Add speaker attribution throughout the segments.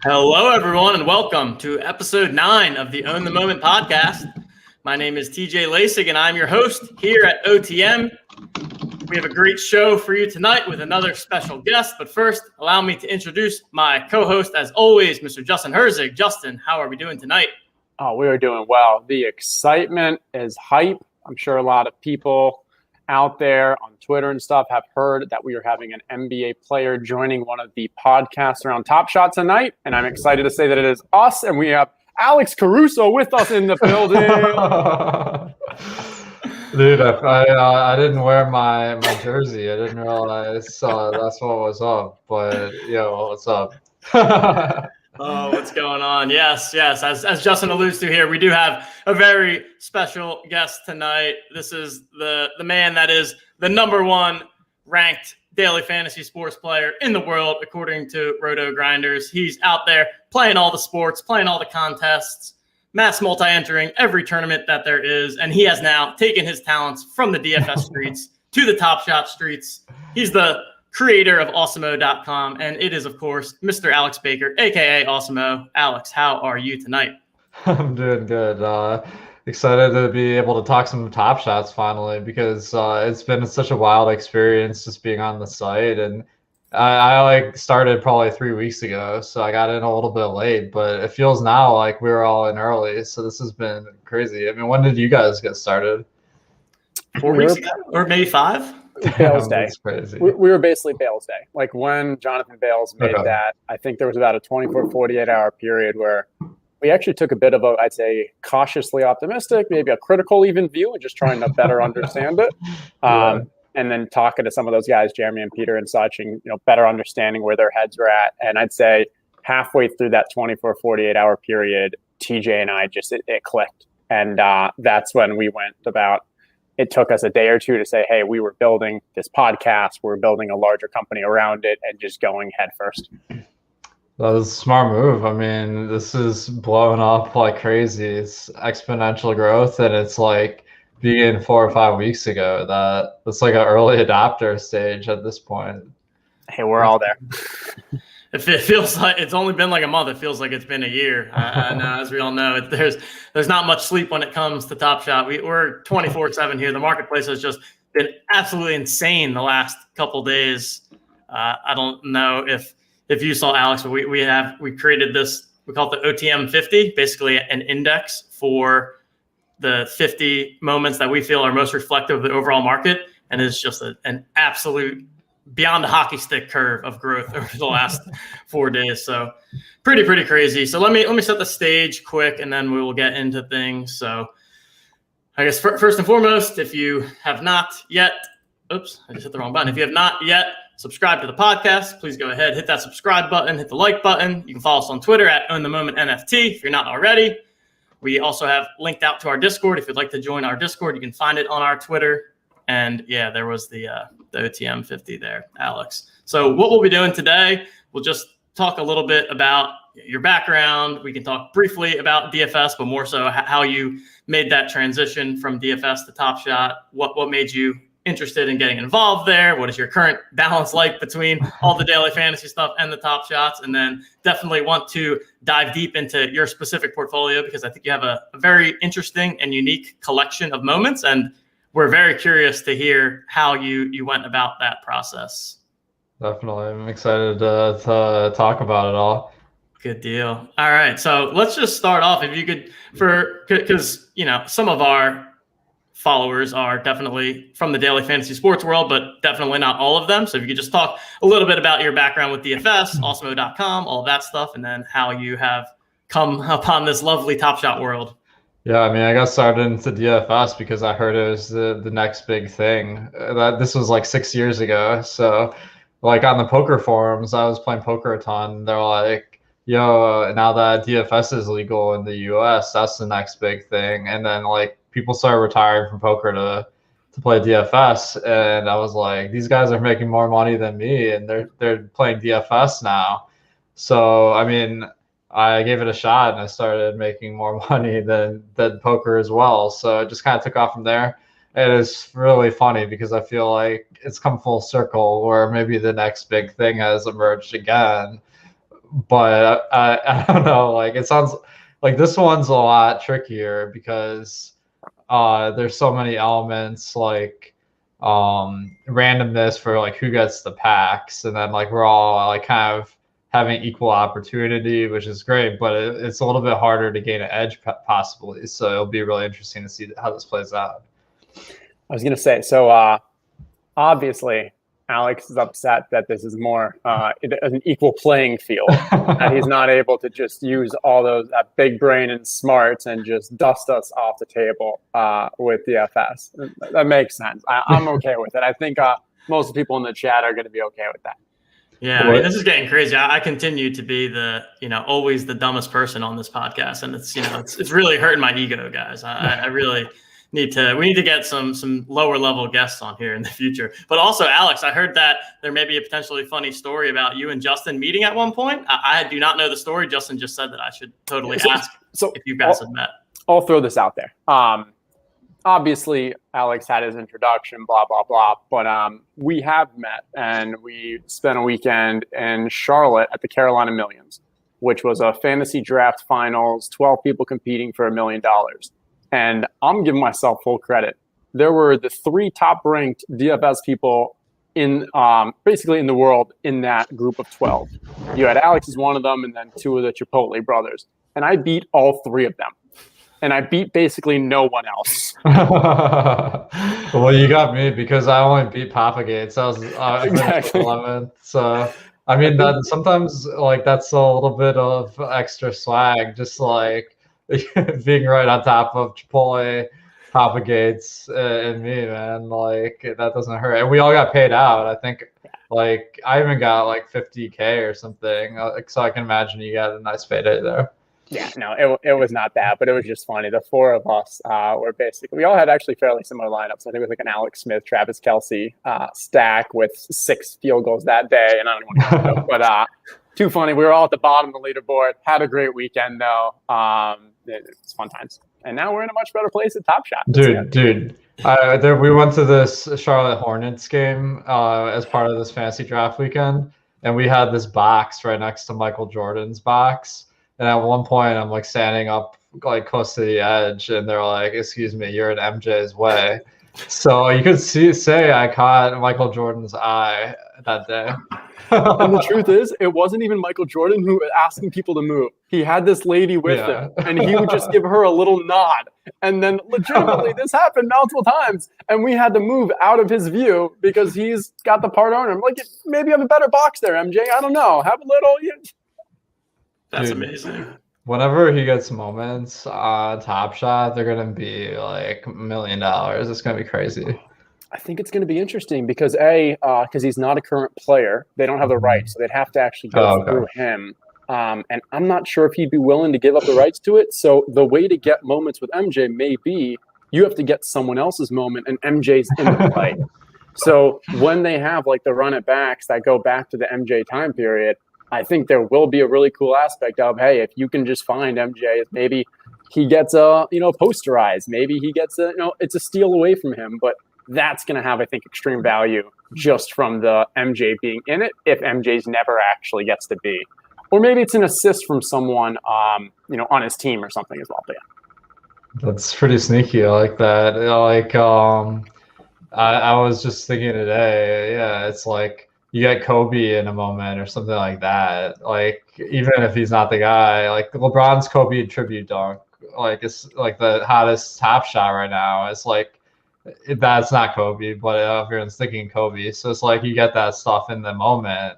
Speaker 1: Hello, everyone, and welcome to episode 9 of the Own the Moment podcast. My name is TJ Lasig, and I'm your host here at OTM. We have a great show for you tonight with another special guest. But first, allow me to introduce my co-host, as always, Mr. Justin Herzig. Justin, how are we doing tonight?
Speaker 2: Oh, we are doing well. The excitement is hype. I'm sure a lot of people out there on Twitter and stuff have heard that we are having an NBA player joining one of the podcasts around Top Shot tonight. And I'm excited to say that it is us, and we have Alex Caruso with us in the building.
Speaker 3: Dude, I didn't wear my jersey. I didn't realize that's what was up. But, what's up?
Speaker 1: Oh, what's going on? Yes. As Justin alludes to here, we do have a very special guest tonight. This is the man that is the number one ranked daily fantasy sports player in the world, according to Roto Grinders. He's out there playing all the sports, playing all the contests, mass multi-entering every tournament that there is, and he has now taken his talents from the DFS streets to the Top Shot streets. He's the creator of Awesemo.com, and it is, of course, Mr. Alex Baker, aka Awesemo. Alex, how are you tonight?
Speaker 3: I'm doing good. Excited to be able to talk some Top Shots finally, because it's been such a wild experience just being on the site, and I started probably 3 weeks ago, so I got in a little bit late, but it feels now like we were all in early, so this has been crazy. I mean, when did you guys get started?
Speaker 1: 4 weeks ago, or maybe 5?
Speaker 2: Bales Day.
Speaker 3: That's crazy.
Speaker 2: We were basically Bales Day. Like when Jonathan Bales made that, I think there was about a 24, 48-hour period where we actually took a bit of a, I'd say, cautiously optimistic, maybe a critical even view, and just trying to better understand it. And then talking to some of those guys, Jeremy and Peter and such, and better understanding where their heads were at. And I'd say halfway through that 24, 48-hour period, TJ and I just, it clicked. And that's when we went about, it took us a day or two to say, hey, we were building this podcast, we're building a larger company around it, and just going head first.
Speaker 3: That was a smart move. I mean, this is blowing up like crazy. It's exponential growth, and it's like being 4 or 5 weeks ago. That's like an early adopter stage at this point.
Speaker 2: Hey, we're all there.
Speaker 1: It feels like it's only been like a month. It feels like it's been a year. And as we all know, there's not much sleep when it comes to Top Shot. We're 24/7 here. The marketplace has just been absolutely insane the last couple days. I don't know if you saw, Alex, but we created this. We call it the OTM 50, basically an index for the 50 moments that we feel are most reflective of the overall market, and it's just an absolute beyond a hockey stick curve of growth over the last 4 days. So pretty crazy. So let me set the stage quick, and then we will get into things. So I guess first and foremost, if you have not yet, I just hit the wrong button. If you have not yet subscribed to the podcast, please go ahead, hit that subscribe button, hit the like button. You can follow us on Twitter at OwnTheMomentNFT if you're not already. We also have linked out to our Discord. If you'd like to join our Discord, you can find it on our Twitter. And yeah, there was the OTM 50 there, Alex. So what we'll be doing today, we'll just talk a little bit about your background. We can talk briefly about DFS, but more so how you made that transition from DFS to Top Shot. What made you interested in getting involved there? What is your current balance like between all the daily fantasy stuff and the Top Shots? And then definitely want to dive deep into your specific portfolio, because I think you have a very interesting and unique collection of moments, and we're very curious to hear how you went about that process.
Speaker 3: Definitely. I'm excited to talk about it all.
Speaker 1: Good deal. All right. So let's just start off. If you could, because some of our followers are definitely from the daily fantasy sports world, but definitely not all of them. So if you could just talk a little bit about your background with DFS, Awesemo.com, all of that stuff, and then how you have come upon this lovely Top Shot world.
Speaker 3: Yeah, I mean, I got started into DFS because I heard it was the next big thing. This was like 6 years ago. So like on the poker forums, I was playing poker a ton. They're like, yo, now that DFS is legal in the US, that's the next big thing. And then like people started retiring from poker to play DFS. And I was like, these guys are making more money than me, and they're playing DFS now. So, I mean, I gave it a shot, and I started making more money than poker as well. So it just kind of took off from there. It is really funny because I feel like it's come full circle where maybe the next big thing has emerged again. but I don't know. Like it sounds like this one's a lot trickier because there's so many elements like randomness for like who gets the packs, and then like we're all like kind of having equal opportunity, which is great, but it's a little bit harder to gain an edge possibly. So it'll be really interesting to see how this plays out.
Speaker 2: I was going to say, so obviously Alex is upset that this is more an equal playing field, that he's not able to just use all those big brain and smarts and just dust us off the table with DFS. That makes sense. I'm okay with it. I think most people in the chat are going to be okay with that.
Speaker 1: Yeah, I mean, this is getting crazy. I continue to be the, always the dumbest person on this podcast, and it's, it's really hurting my ego, guys. I really we need to get some lower level guests on here in the future. But also, Alex, I heard that there may be a potentially funny story about you and Justin meeting at one point. I do not know the story. Justin just said that I should totally ask if you guys have met.
Speaker 2: I'll throw this out there. Obviously, Alex had his introduction, blah, blah, blah. But we have met, and we spent a weekend in Charlotte at the Carolina Millions, which was a fantasy draft finals, 12 people competing for $1 million. And I'm giving myself full credit. There were the 3 top-ranked DFS people in basically in the world in that group of 12. You had Alex as one of them, and then 2 of the Chipotle brothers. And I beat all 3 of them. And I beat basically no one else.
Speaker 3: Well, you got me because I only beat Papa Gates. I was
Speaker 2: Exactly.
Speaker 3: 11th. So I mean, that sometimes like that's a little bit of extra swag, just like being right on top of Chipotle, Papa Gates, and me, man. Like that doesn't hurt. And we all got paid out. I think like I even got like 50K or something. So I can imagine you got a nice payday there.
Speaker 2: Yeah, no, it was not bad, but it was just funny. The 4 of us were basically, we all had actually fairly similar lineups. I think it was like an Alex Smith, Travis Kelce stack with 6 field goals that day. And I don't want to go, but too funny. We were all at the bottom of the leaderboard. Had a great weekend though. It's fun times. And now we're in a much better place at Top Shot.
Speaker 3: Dude. We went to this Charlotte Hornets game as part of this fantasy draft weekend. And we had this box right next to Michael Jordan's box. And at one point, I'm like standing up like close to the edge, and they're like, "Excuse me, you're in MJ's way." So you could say I caught Michael Jordan's eye that day.
Speaker 2: And the truth is, it wasn't even Michael Jordan who was asking people to move. He had this lady with him, and he would just give her a little nod. And then legitimately, this happened multiple times, and we had to move out of his view because he's got the part owner. I'm like, maybe you have a better box there, MJ. I don't know. Have a little.
Speaker 1: That's amazing.
Speaker 2: Whenever
Speaker 3: he gets moments on Top Shot, they're gonna be like $1 million. It's gonna be crazy.
Speaker 2: I think it's gonna be interesting because because he's not a current player, they don't have the rights, so they'd have to actually go through him. And I'm not sure if he'd be willing to give up the rights to it. So the way to get moments with MJ may be you have to get someone else's moment, and MJ's in the play. So when they have like the run it backs that go back to the MJ time period, I think there will be a really cool aspect of, hey, if you can just find MJ, maybe he gets posterized, maybe he gets it's a steal away from him, but that's going to have, I think, extreme value just from the MJ being in it if MJ's never actually gets to be. Or maybe it's an assist from someone, on his team or something as well. But yeah.
Speaker 3: That's pretty sneaky. I like that. I was just thinking today, yeah, it's like, you get Kobe in a moment or something like that. Like, even if he's not the guy, like LeBron's Kobe tribute dunk, like it's like the hottest Top Shot right now. It's like, that's not Kobe, but everyone's thinking Kobe. So it's like you get that stuff in the moment.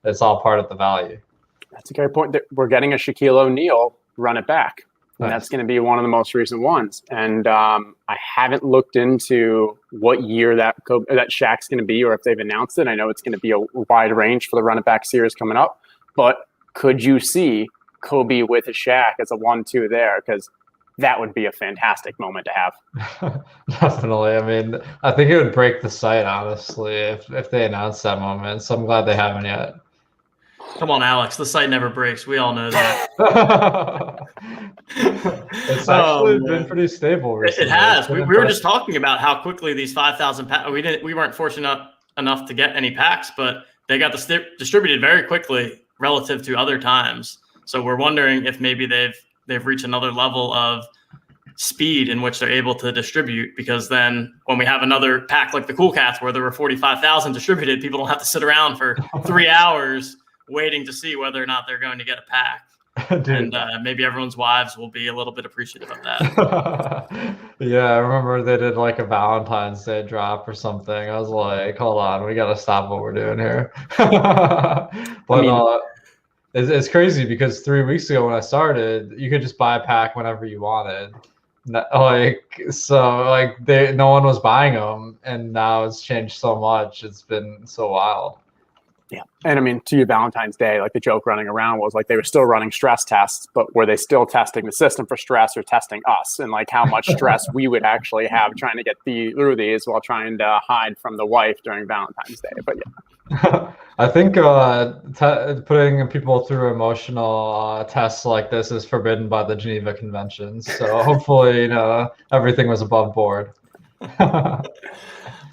Speaker 3: It's all part of the value.
Speaker 2: That's a great point. We're getting a Shaquille O'Neal run it back. And that's going to be one of the most recent ones. And I haven't looked into what year that Shaq's going to be, or if they've announced it. I know it's going to be a wide range for the run it back series coming up. But could you see Kobe with a Shaq as a 1-2 there? Because that would be a fantastic moment to have.
Speaker 3: Definitely. I mean, I think it would break the site, honestly, if they announced that moment. So I'm glad they haven't yet.
Speaker 1: Come on, Alex. The site never breaks. We all know that.
Speaker 3: It's actually been pretty stable recently.
Speaker 1: It has. We were just talking about how quickly these 5,000 packs. We weren't fortunate enough to get any packs, but they got distributed very quickly relative to other times. So we're wondering if maybe they've reached another level of speed in which they're able to distribute, because then when we have another pack like the Cool Cats where there were 45,000 distributed, people don't have to sit around for 3 hours waiting to see whether or not they're going to get a pack. Dude. And maybe everyone's wives will be a little bit appreciative of that.
Speaker 3: Yeah, I remember they did like a Valentine's Day drop or something. I was like, hold on, we got to stop what we're doing here. But it's crazy because 3 weeks ago when I started, you could just buy a pack whenever you wanted. No one was buying them, and now it's changed so much. It's been so wild.
Speaker 2: Yeah. And I mean, to your Valentine's Day, like the joke running around was like they were still running stress tests, but were they still testing the system for stress or testing us, and like how much stress we would actually have trying to get through these while trying to hide from the wife during Valentine's Day? But yeah.
Speaker 3: I think putting people through emotional tests like this is forbidden by the Geneva Conventions. So hopefully, everything was above board.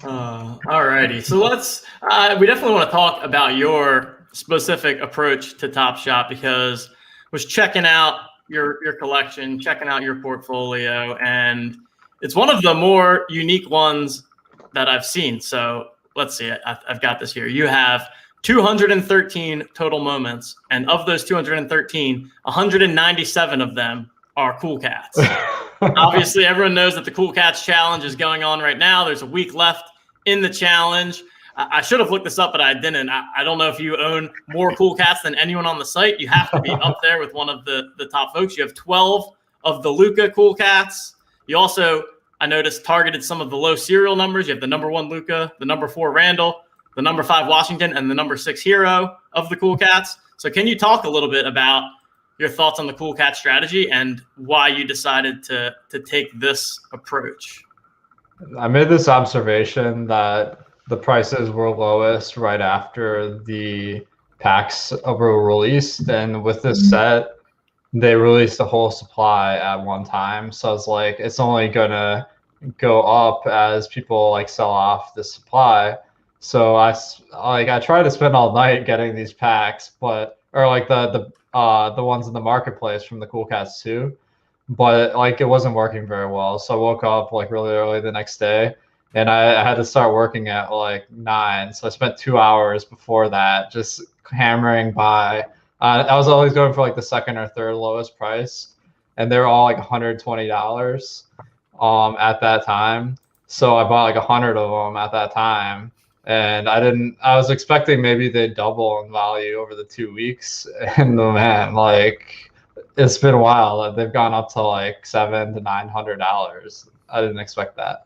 Speaker 1: All righty. So we definitely want to talk about your specific approach to Top Shot, because I was checking out your collection, checking out your portfolio, and it's one of the more unique ones that I've seen. So let's see, I've got this here. You have 213 total moments, and of those 213, 197 of them are Cool Cats. Obviously, everyone knows that the Cool Cats Challenge is going on right now. There's a week left in the challenge. I should have looked this up, but I didn't. I don't know if you own more Cool Cats than anyone on the site. You have to be up there with one of the top folks. You have 12 of the Luka Cool Cats. You also, I noticed, targeted some of the low serial numbers. You have the number 1 Luka, the number 4 Randall, the number 5 Washington, and the number 6 Hero of the Cool Cats. So can you talk a little bit about your thoughts on the Cool Cat strategy and why you decided to take this approach?
Speaker 3: I made this observation that the prices were lowest right after the packs were released. And with this set, they released the whole supply at one time. So it's like, it's only going to go up as people like sell off the supply. So I try to spend all night getting these packs, or like the ones in the marketplace from the Cool Cats too, but like it wasn't working very well. So I woke up like really early the next day, and I had to start working at like 9. So I spent 2 hours before that just hammering by. I was always going for like the second or third lowest price, and they were all like $120 at that time. So I bought like 100 of them at that time. And I was expecting maybe they'd double in value over the 2 weeks. And man, like it's been a while. They've gone up to like $700 to $900. I didn't expect that.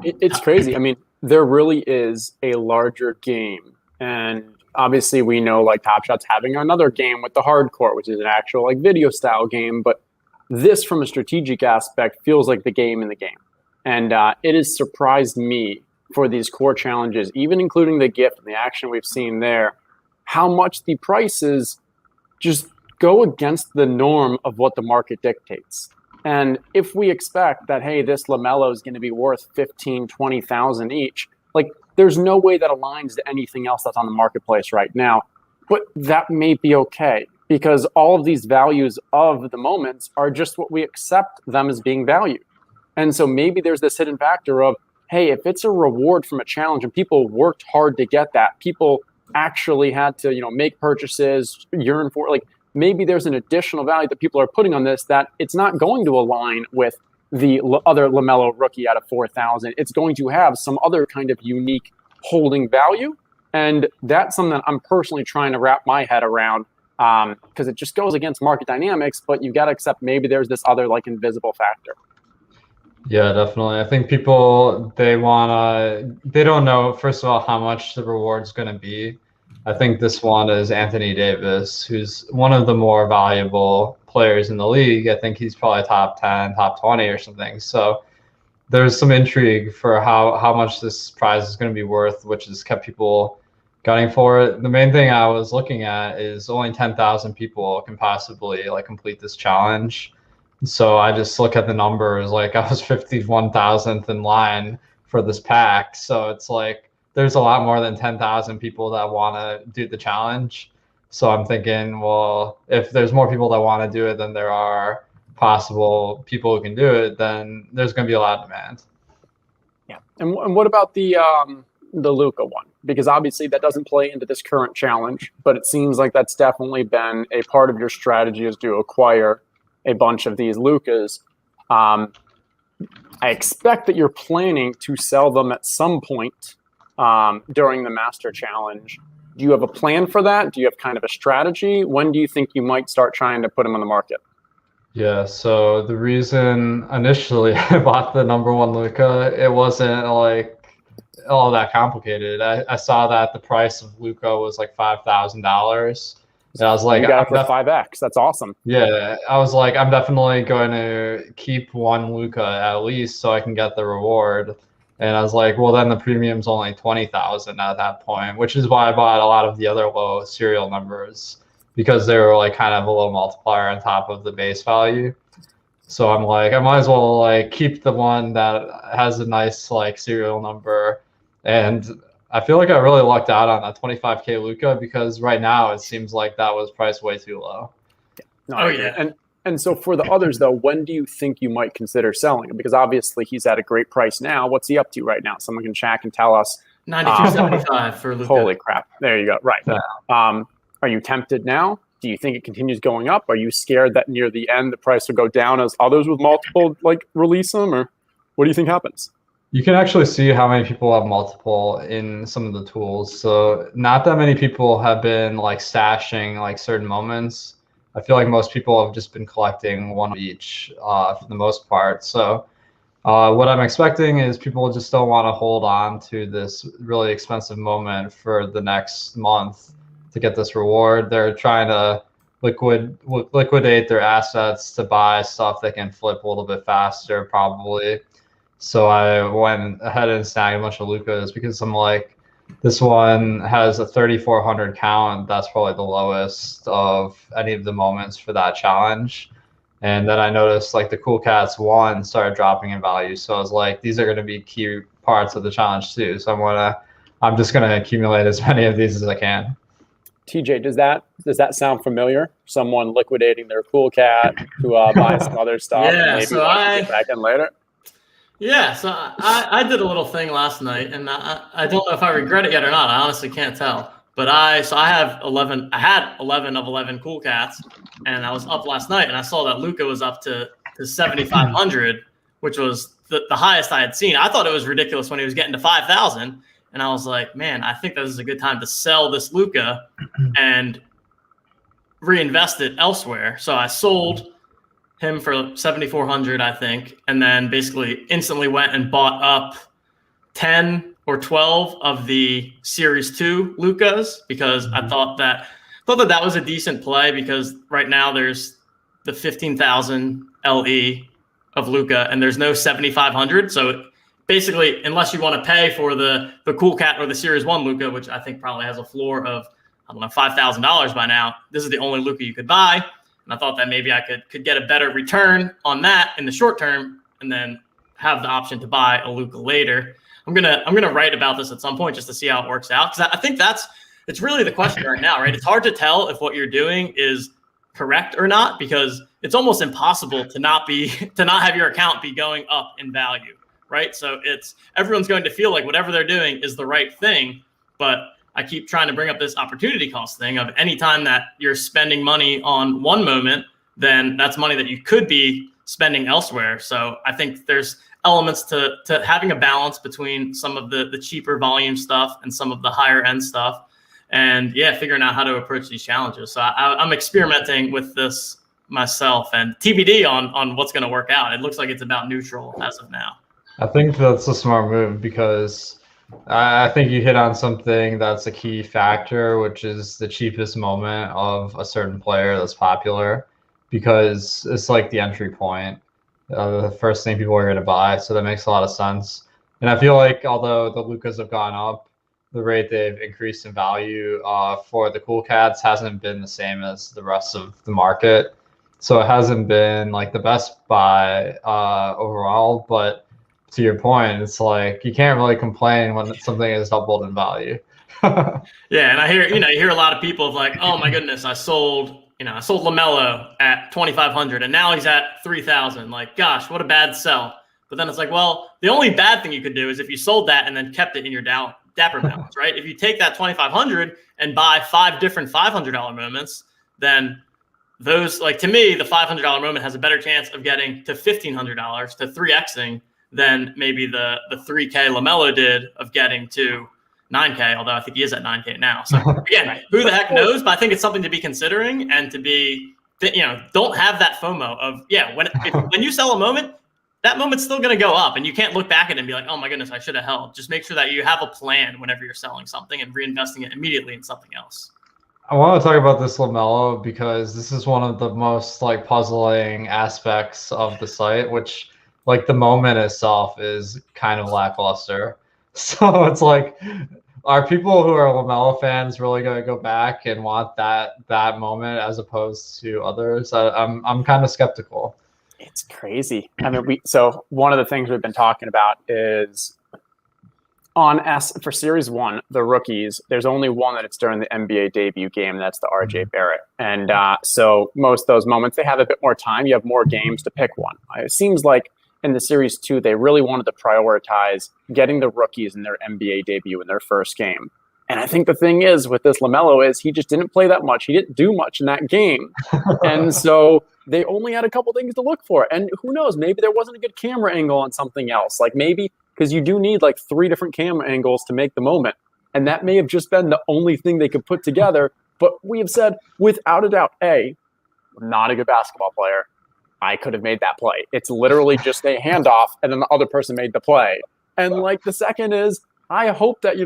Speaker 2: It's crazy. I mean, there really is a larger game. And obviously we know like Top Shot's having another game with the hardcore, which is an actual like video style game. But this from a strategic aspect feels like the game in the game. And it has surprised me for these core challenges, even including the gift and the action we've seen there, how much the prices just go against the norm of what the market dictates. And if we expect that, hey, this LaMelo is going to be worth 15, 20,000 each, like there's no way that aligns to anything else that's on the marketplace right now. But that may be okay, because all of these values of the moments are just what we accept them as being valued. And so maybe there's this hidden factor of, hey, if it's a reward from a challenge and people worked hard to get that, people actually had to, make purchases, yearn for, like maybe there's an additional value that people are putting on this that it's not going to align with the other LaMelo rookie out of 4,000. It's going to have some other kind of unique holding value. And that's something that I'm personally trying to wrap my head around, because it just goes against market dynamics, but you've got to accept maybe there's this other like invisible factor.
Speaker 3: Yeah, definitely. I think people, they don't know, first of all, how much the reward's going to be. I think this one is Anthony Davis, who's one of the more valuable players in the league. I think he's probably top 10, top 20 or something. So there's some intrigue for how much this prize is going to be worth, which has kept people gunning for it. The main thing I was looking at is only 10,000 people can possibly like complete this challenge. So I just look at the numbers, like I was 51,000th in line for this pack. So it's like there's a lot more than 10,000 people that want to do the challenge. So I'm thinking, well, if there's more people that want to do it than there are possible people who can do it, then there's going to be a lot of demand.
Speaker 2: Yeah. And what about the Luka one? Because obviously that doesn't play into this current challenge, but it seems like that's definitely been a part of your strategy, is to acquire a bunch of these Lukas. I expect that you're planning to sell them at some point during the Master Challenge. Do you have a plan for that? Do you have kind of a strategy? When do you think you might start trying to put them on the market?
Speaker 3: Yeah, so the reason initially I bought the number one Luka, it wasn't like all that complicated. I saw that the price of Luka was like $5,000. And I was like,
Speaker 2: you got it for 5x. That's awesome.
Speaker 3: Yeah, I was like, I'm definitely going to keep one Luka at least so I can get the reward. And I was like, well, then the premium's only 20,000 at that point, which is why I bought a lot of the other low serial numbers, because they were like kind of a low multiplier on top of the base value. So I'm like, I might as well like keep the one that has a nice like serial number. And I feel like I really lucked out on that 25K Luka, because right now it seems like that was priced way too low.
Speaker 2: No, oh yeah. And so for the others though, when do you think you might consider selling him? Because obviously he's at a great price now. What's he up to right now? Someone can check and tell us.
Speaker 1: 92.75 for Luka.
Speaker 2: Holy crap! There you go. Right. Yeah. Are you tempted now? Do you think it continues going up? Are you scared that near the end the price will go down as others with multiple like release them, or what do you think happens?
Speaker 3: You can actually see how many people have multiple in some of the tools. So not that many people have been like stashing like certain moments. I feel like most people have just been collecting one of each for the most part. So what I'm expecting is people just don't want to hold on to this really expensive moment for the next month to get this reward. They're trying to liquidate their assets to buy stuff that can flip a little bit faster, probably. So I went ahead and snagged a bunch of Lukas because I'm like, this one has a 3,400 count. That's probably the lowest of any of the moments for that challenge. And then I noticed like the Cool Cats 1 started dropping in value. So I was like, these are going to be key parts of the challenge too. So I'm just going to accumulate as many of these as I can.
Speaker 2: TJ, does that sound familiar? Someone liquidating their Cool Cat to buy some other stuff and maybe
Speaker 1: so
Speaker 2: get back in later?
Speaker 1: Yeah, so I did a little thing last night, and I don't know if I regret it yet or not. I honestly can't tell. But I had 11 of 11 Cool Cats, and I was up last night, and I saw that Luka was up to 7,500, which was the highest I had seen. I thought it was ridiculous when he was getting to 5,000, and I was like, man, I think this is a good time to sell this Luka and reinvest it elsewhere. So I sold him for 7,400, I think, and then basically instantly went and bought up 10 or 12 of the Series 2 Lukas, because I thought that was a decent play, because right now there's the 15,000 LE of Luka and there's no 7,500. So basically, unless you want to pay for the Cool Cat or the Series 1 Luka, which I think probably has a floor of, I don't know, $5,000 by now, this is the only Luka you could buy. And I thought that maybe I could get a better return on that in the short term, and then have the option to buy a Luka later. I'm gonna write about this at some point just to see how it works out, because I think it's really the question right now, right? It's hard to tell if what you're doing is correct or not, because it's almost impossible to not have your account be going up in value, right? So everyone's going to feel like whatever they're doing is the right thing, but I keep trying to bring up this opportunity cost thing of any time that you're spending money on one moment, then that's money that you could be spending elsewhere. So I think there's elements to having a balance between some of the cheaper volume stuff and some of the higher end stuff. And figuring out how to approach these challenges. So I'm experimenting with this myself, and TBD on what's going to work out. It looks like it's about neutral as of now.
Speaker 3: I think that's a smart move, because I think you hit on something that's a key factor, which is the cheapest moment of a certain player that's popular, because it's like the entry point, the first thing people are going to buy. So that makes a lot of sense. And I feel like although the Lukas have gone up, the rate they've increased in value for the Cool Cats hasn't been the same as the rest of the market. So it hasn't been like the best buy overall, but to your point, it's like you can't really complain when something is doubled in value.
Speaker 1: Yeah, and I hear, you hear a lot of people of like, oh my goodness, I sold LaMelo at 2,500 and now he's at 3,000. Like, gosh, what a bad sell. But then it's like, well, the only bad thing you could do is if you sold that and then kept it in your Dapper balance, right? If you take that 2,500 and buy 5 different $500 moments, then those, like, to me, the $500 moment has a better chance of getting to $1,500 to 3xing than maybe the 3K LaMelo did of getting to 9K, although I think he is at 9K now. So again, who the heck knows? But I think it's something to be considering and to be, don't have that FOMO of, when you sell a moment, that moment's still going to go up and you can't look back at it and be like, oh my goodness, I should have held. Just make sure that you have a plan whenever you're selling something and reinvesting it immediately in something else.
Speaker 3: I want to talk about this LaMelo because this is one of the most like puzzling aspects of the site, which like the moment itself is kind of lackluster. So it's like, are people who are LaMelo fans really going to go back and want that moment as opposed to others? I'm kind of skeptical.
Speaker 2: It's crazy. I mean, so one of the things we've been talking about is for Series 1, the rookies, there's only one that it's during the NBA debut game. That's the RJ Barrett. And so most of those moments, they have a bit more time. You have more games to pick one. It seems like in the Series 2, they really wanted to prioritize getting the rookies in their NBA debut in their first game. And I think the thing is with this LaMelo is he just didn't play that much. He didn't do much in that game. And so they only had a couple things to look for. And who knows, maybe there wasn't a good camera angle on something else. Like maybe because you do need like 3 different camera angles to make the moment. And that may have just been the only thing they could put together. But we have said, without a doubt, I'm not a good basketball player. I could have made that play. It's literally just a handoff and then the other person made the play. And like the second is, I hope that,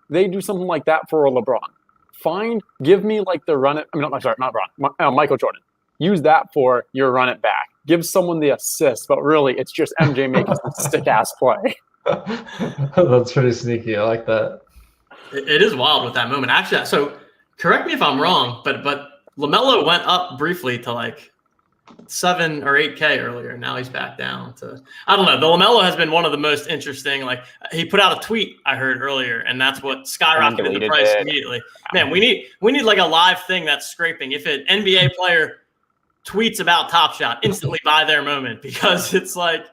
Speaker 2: they do something like that for a LeBron. Give me like the run it. I mean, I'm sorry, not LeBron, Michael Jordan. Use that for your run it back. Give someone the assist, but really it's just MJ making some stick ass play.
Speaker 3: That's pretty sneaky. I like that.
Speaker 1: It is wild with that moment. Actually, so correct me if I'm wrong, but LaMelo went up briefly to like 7 or 8K earlier. Now he's back down to, I don't know. The LaMelo has been one of the most interesting. Like he put out a tweet I heard earlier, and that's what skyrocketed the price immediately. Man, we need like a live thing that's scraping. If an NBA player tweets about Top Shot, instantly buy their moment, because it's like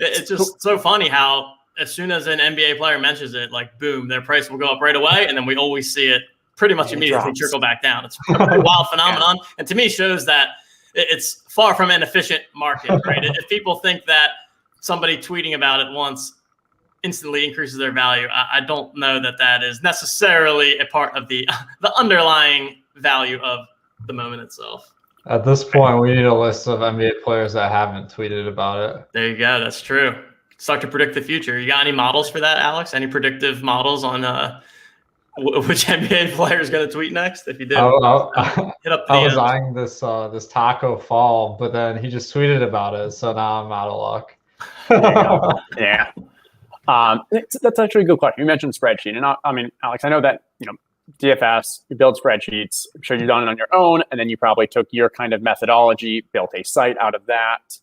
Speaker 1: it's just so funny how as soon as an NBA player mentions it, like boom, their price will go up right away, and then we always see it pretty much immediately trickle back down. It's a pretty wild phenomenon, and to me shows that it's far from an efficient market, right? If people think that somebody tweeting about it once instantly increases their value, I don't know that is necessarily a part of the underlying value of the moment itself.
Speaker 3: At this point, we need a list of NBA players that haven't tweeted about it.
Speaker 1: There you go. That's true. Start to predict the future. You got any models for that, Alex? Any predictive models on which NBA player is going to tweet next? If you do,
Speaker 3: hit up I was eyeing this Taco Fall, but then he just tweeted about it, so now I'm out of luck.
Speaker 2: Yeah. That's actually a good question. You mentioned spreadsheet, and I mean, Alex, I know that DFS, you build spreadsheets. I'm sure you've done it on your own, and then you probably took your kind of methodology, built a site out of that.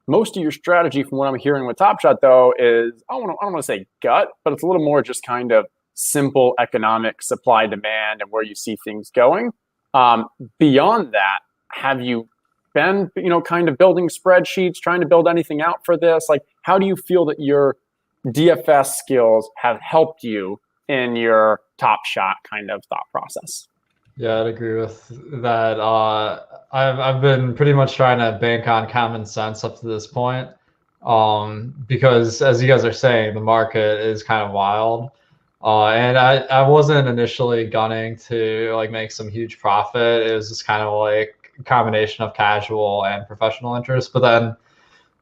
Speaker 2: Most of your strategy, from what I'm hearing with Top Shot, though, is I don't want to say gut, but it's a little more just kind of simple economic supply demand and where you see things going. Beyond that, have you been kind of building spreadsheets, trying to build anything out for this? Like, how do you feel that your DFS skills have helped you in your Top Shot kind of thought process?
Speaker 3: Yeah, I'd agree with that. I've been pretty much trying to bank on common sense up to this point, because as you guys are saying, the market is kind of wild. And I wasn't initially gunning to like make some huge profit. It was just kind of like a combination of casual and professional interest. But then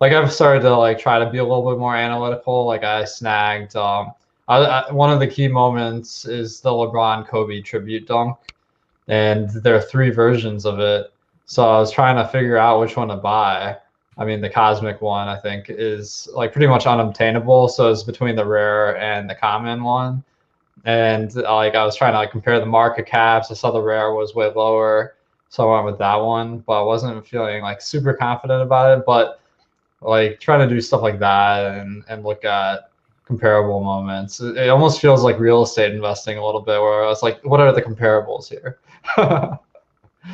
Speaker 3: like I've started to like try to be a little bit more analytical. Like I snagged one of the key moments is the LeBron Kobe tribute dunk, and there are 3 versions of it. So I was trying to figure out which one to buy. I mean, the cosmic one, I think, is like pretty much unobtainable. So it's between the rare and the common one. And like I was trying to like compare the market caps. I saw the rare was way lower, so I went with that one. But I wasn't feeling like super confident about it. But like trying to do stuff like that and look at comparable moments. It almost feels like real estate investing a little bit, where I was like, what are the comparables here?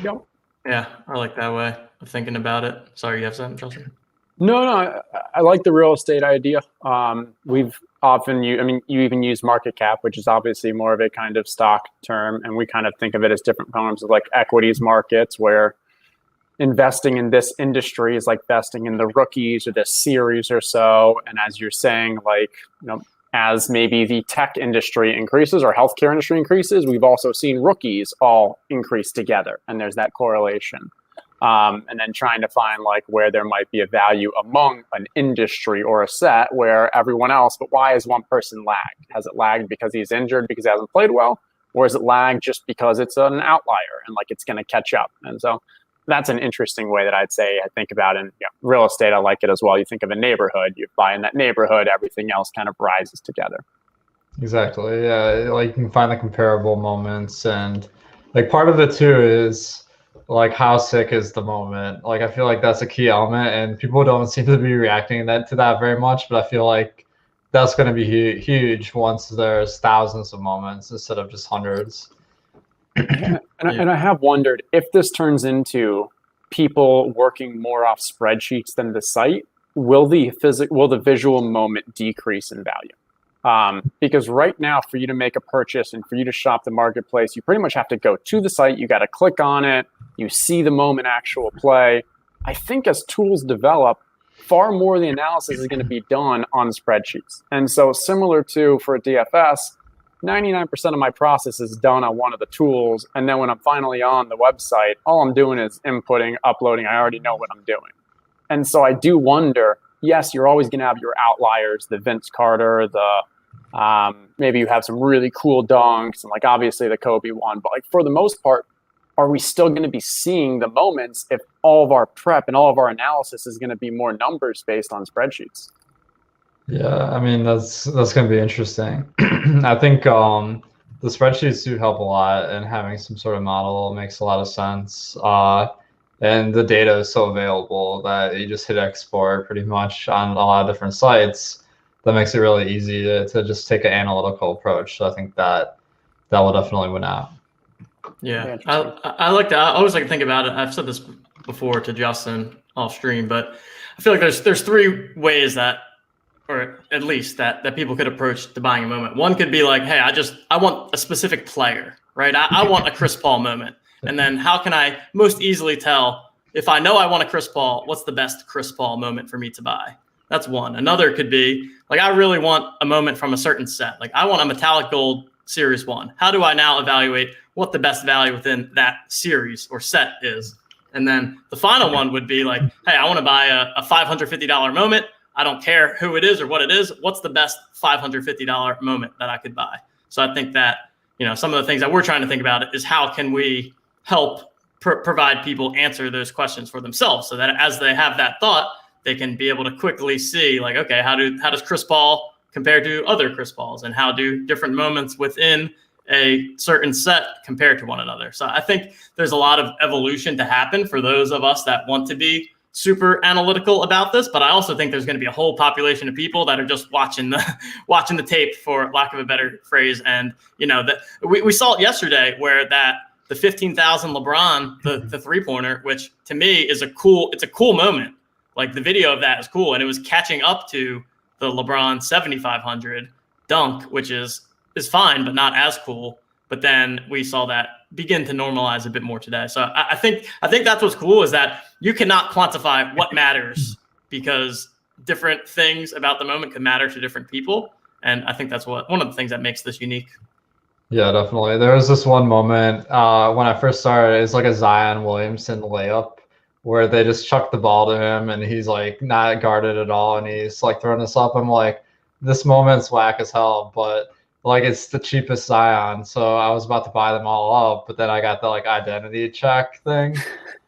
Speaker 2: Yep.
Speaker 1: Yeah, I like that way of thinking about it. Sorry, you have something, Chelsea?
Speaker 2: No, I like the real estate idea. We've often you even use market cap, which is obviously more of a kind of stock term, and we kind of think of it as different forms of like equities markets, where investing in this industry is like investing in the rookies or this series or so. And as you're saying, like, as maybe the tech industry increases or healthcare industry increases, we've also seen rookies all increase together, and there's that correlation. And then trying to find like where there might be a value among an industry or a set where everyone else, but why is one person lagged? Has it lagged because he's injured because he hasn't played well? Or is it lagged just because it's an outlier and like it's going to catch up? And so that's an interesting way that I'd say I think about in real estate. I like it as well. You think of a neighborhood, you buy in that neighborhood, everything else kind of rises together.
Speaker 3: Exactly. Yeah. Like you can find the comparable moments, and like part of it too is like how sick is the moment. Like I feel like that's a key element, and people don't seem to be reacting to that very much, but I feel like that's going to be huge once there's thousands of moments instead of just hundreds.
Speaker 2: And I have wondered if this turns into people working more off spreadsheets than the site, will the visual moment decrease in value? Because right now, for you to make a purchase and for you to shop the marketplace, you pretty much have to go to the site. You got to click on it. You see the moment actual play. I think as tools develop, far more of the analysis is going to be done on spreadsheets. And so similar to for a DFS, 99% of my process is done on one of the tools. And then when I'm finally on the website, all I'm doing is inputting, uploading. I already know what I'm doing. And so I do wonder, yes, you're always going to have your outliers, the Vince Carter, maybe you have some really cool dunks and like obviously the Kobe one. But like for the most part, are we still going to be seeing the moments if all of our prep and all of our analysis is going to be more numbers based on spreadsheets?
Speaker 3: Yeah, I mean that's going to be interesting. I think the spreadsheets do help a lot, and having some sort of model makes a lot of sense. And the data is so available that you just hit export pretty much on a lot of different sites. That makes it really easy to just take an analytical approach. So I think that will definitely win out.
Speaker 1: Yeah, I like that. I always like to think about it. I've said this before to Justin off stream, but I feel like there's three ways that, or at least that people could approach the buying a moment. One could be like, hey, I want a specific player, right? I want a Chris Paul moment. And then how can I most easily tell if I know I want a Chris Paul, what's the best Chris Paul moment for me to buy? That's one. Another could be like, I really want a moment from a certain set. Like I want a metallic gold series 1. How do I now evaluate what the best value within that series or set is? And then the final one would be like, hey, I want to buy a $550 moment. I don't care who it is or what it is. What's the best $550 moment that I could buy? So I think that, some of the things that we're trying to think about is how can we help provide people answer those questions for themselves, so that as they have that thought, they can be able to quickly see like, okay, how does Chris Paul compare to other Chris Pauls, and how do different moments within a certain set compare to one another? So I think there's a lot of evolution to happen for those of us that want to be super analytical about this, but I also think there's going to be a whole population of people that are just watching the tape, for lack of a better phrase. And that we saw it yesterday, where that the 15,000 LeBron, the 3-pointer, which to me is a cool moment. Like the video of that is cool, and it was catching up to the LeBron 7,500 dunk, which is fine, but not as cool. But then we saw that begin to normalize a bit more today. So I think that's what's cool, is that you cannot quantify what matters, because different things about the moment can matter to different people. And I think that's one of the things that makes this unique.
Speaker 3: Yeah, definitely. There was this one moment when I first started. It's like a Zion Williamson layup where they just chucked the ball to him and he's like not guarded at all, and he's like throwing this up. I'm like, this moment's whack as hell, but like it's the cheapest Zion, so I was about to buy them all up, but then I got the like identity check thing,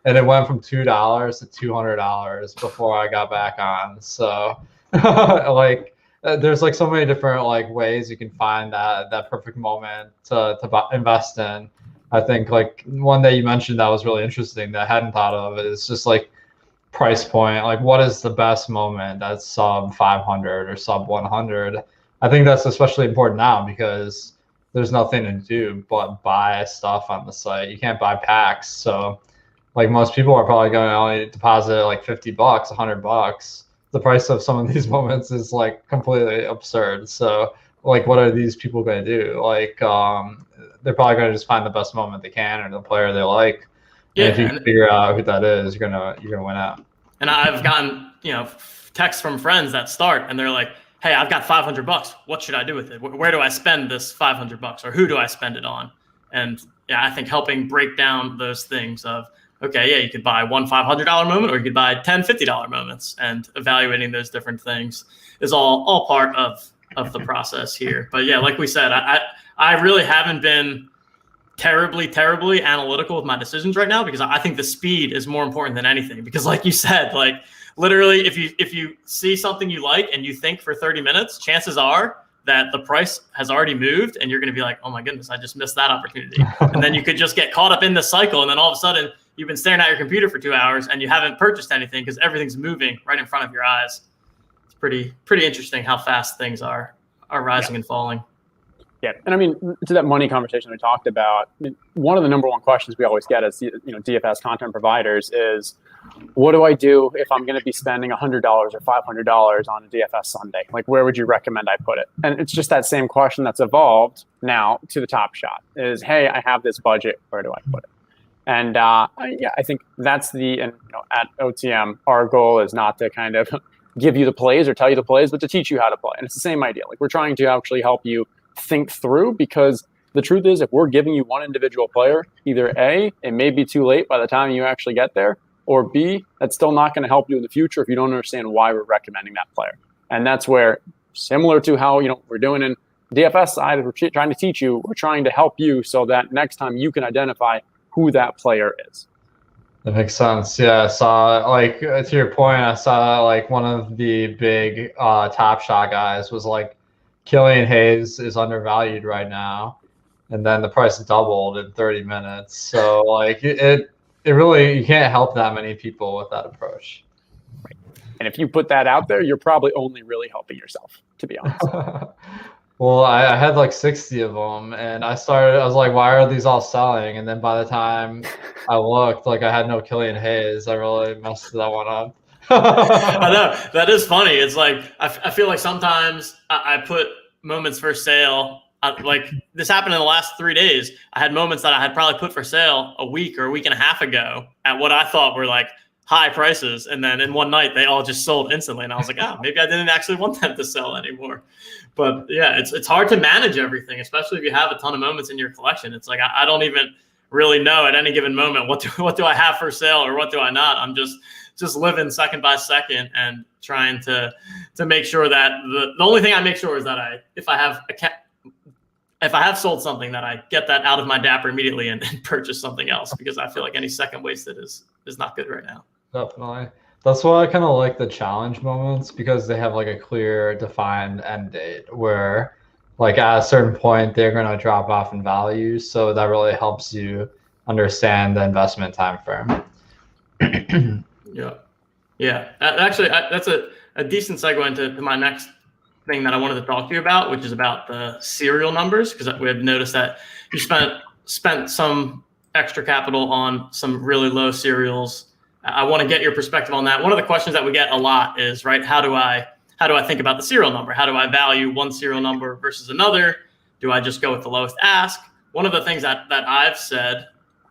Speaker 3: and it went from $2 to $200 before I got back on. So like there's like so many different like ways you can find that perfect moment to invest in. I think like one that you mentioned that was really interesting that I hadn't thought of is just like price point. Like what is the best moment that's sub 500 or sub 100? I think that's especially important now because there's nothing to do but buy stuff on the site. You can't buy packs. So like most people are probably going to only deposit like $50, $100. The price of some of these moments is like completely absurd. So like, what are these people going to do? Like, they're probably going to just find the best moment they can or the player they like.
Speaker 1: Yeah,
Speaker 3: and if you can figure out who that is, you're gonna win out.
Speaker 1: And I've gotten texts from friends that start and they're like, "Hey, I've got $500. What should I do with it? Where do I spend this $500, or who do I spend it on?" And yeah, I think helping break down those things of, okay, yeah, you could buy one $500 moment, or you could buy 10 $50 moments, and evaluating those different things is all part of the process here. But yeah, like we said, I really haven't been terribly analytical with my decisions right now, because I think the speed is more important than anything. Because like you said, like literally if you see something you like and you think for 30 minutes, chances are that the price has already moved and you're going to be like, oh my goodness, I just missed that opportunity. And then you could just get caught up in the cycle. And then all of a sudden you've been staring at your computer for 2 hours and you haven't purchased anything because everything's moving right in front of your eyes. It's pretty interesting how fast things are rising and falling.
Speaker 2: Yeah, and I mean, to that money conversation we talked about, I mean, one of the number one questions we always get as DFS content providers is, what do I do if I'm going to be spending $100 or $500 on a DFS Sunday? Like, where would you recommend I put it? And it's just that same question that's evolved now to the Top Shot is, hey, I have this budget, where do I put it? And yeah, I think that's at OTM, our goal is not to kind of give you the plays or tell you the plays, but to teach you how to play. And it's the same idea. Like, we're trying to actually help you think through, because the truth is, if we're giving you one individual player, either A, it may be too late by the time you actually get there, or B, that's still not going to help you in the future if you don't understand why we're recommending that player. And that's where, similar to how we're doing in DFS side, we're trying to teach you, we're trying to help you so that next time you can identify who that player is.
Speaker 3: That makes sense. Yeah, I saw, like, to your point, I saw like one of the big Top Shot guys was like, Killian Hayes is undervalued right now, and then the price doubled in 30 minutes. So like it really, you can't help that many people with that approach.
Speaker 2: Right. And if you put that out there, you're probably only really helping yourself, to be honest.
Speaker 3: Well, I had like 60 of them, and I was like, why are these all selling? And then by the time I looked, like I had no Killian Hayes. I really messed that one up.
Speaker 1: I know, that is funny. It's like I feel like sometimes I put moments for sale. Like this happened in the last 3 days. I had moments that I had probably put for sale a week or a week and a half ago at what I thought were like high prices, and then in one night they all just sold instantly. And I was like, oh, maybe I didn't actually want them to sell anymore. But yeah, it's hard to manage everything, especially if you have a ton of moments in your collection. It's like I don't even really know at any given moment what do I have for sale or what do I not. I'm just living second by second and trying to make sure that the only thing I make sure is that if I have sold something, that I get that out of my Dapper immediately and purchase something else, because I feel like any second wasted is not good right now.
Speaker 3: Definitely. That's why I kind of like the challenge moments, because they have like a clear defined end date where like at a certain point they're going to drop off in value. So that really helps you understand the investment time frame.
Speaker 1: Yeah. Actually, that's a decent segue into my next thing that I wanted to talk to you about, which is about the serial numbers, because we have noticed that you spent some extra capital on some really low serials. I want to get your perspective on that. One of the questions that we get a lot is, right, how do I think about the serial number? How do I value one serial number versus another? Do I just go with the lowest ask? One of the things that I've said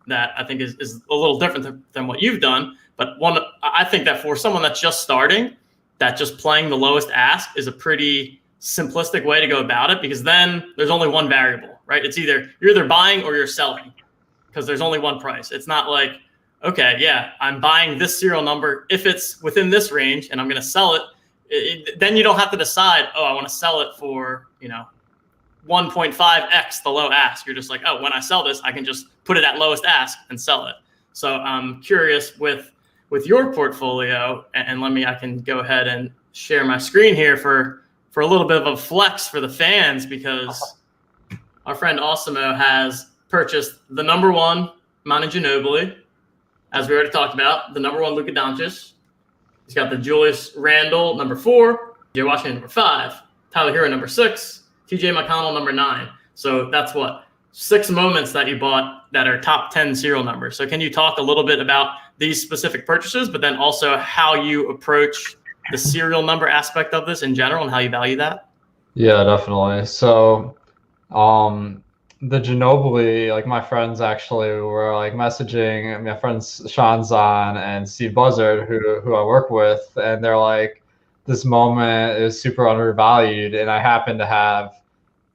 Speaker 1: that I think is a little different than what you've done, but I think that for someone that's just starting, that just playing the lowest ask is a pretty simplistic way to go about it, because then there's only one variable, right? It's you're either buying or you're selling, because there's only one price. It's not like, okay, yeah, I'm buying this serial number if it's within this range and I'm going to sell it. Then you don't have to decide, oh, I want to sell it for, 1.5x the low ask. You're just like, oh, when I sell this, I can just put it at lowest ask and sell it. So I'm curious with your portfolio, and I can go ahead and share my screen here for a little bit of a flex for the fans, because our friend Awesemo has purchased the number one Manu Ginobili, as we already talked about, the number one Luka Doncic. He's got the Julius Randle number 4, Jay Washington number 5, Tyler Hero number 6, TJ McConnell number 9. So that's what, 6 moments that you bought that are top 10 serial numbers. So can you talk a little bit about these specific purchases, but then also how you approach the serial number aspect of this in general and how you value that?
Speaker 3: Yeah, definitely. So the Ginobili, like my friends actually were like messaging my friends Sean Zahn and Steve Buzzard, who I work with, and they're like, this moment is super undervalued, and I happen to have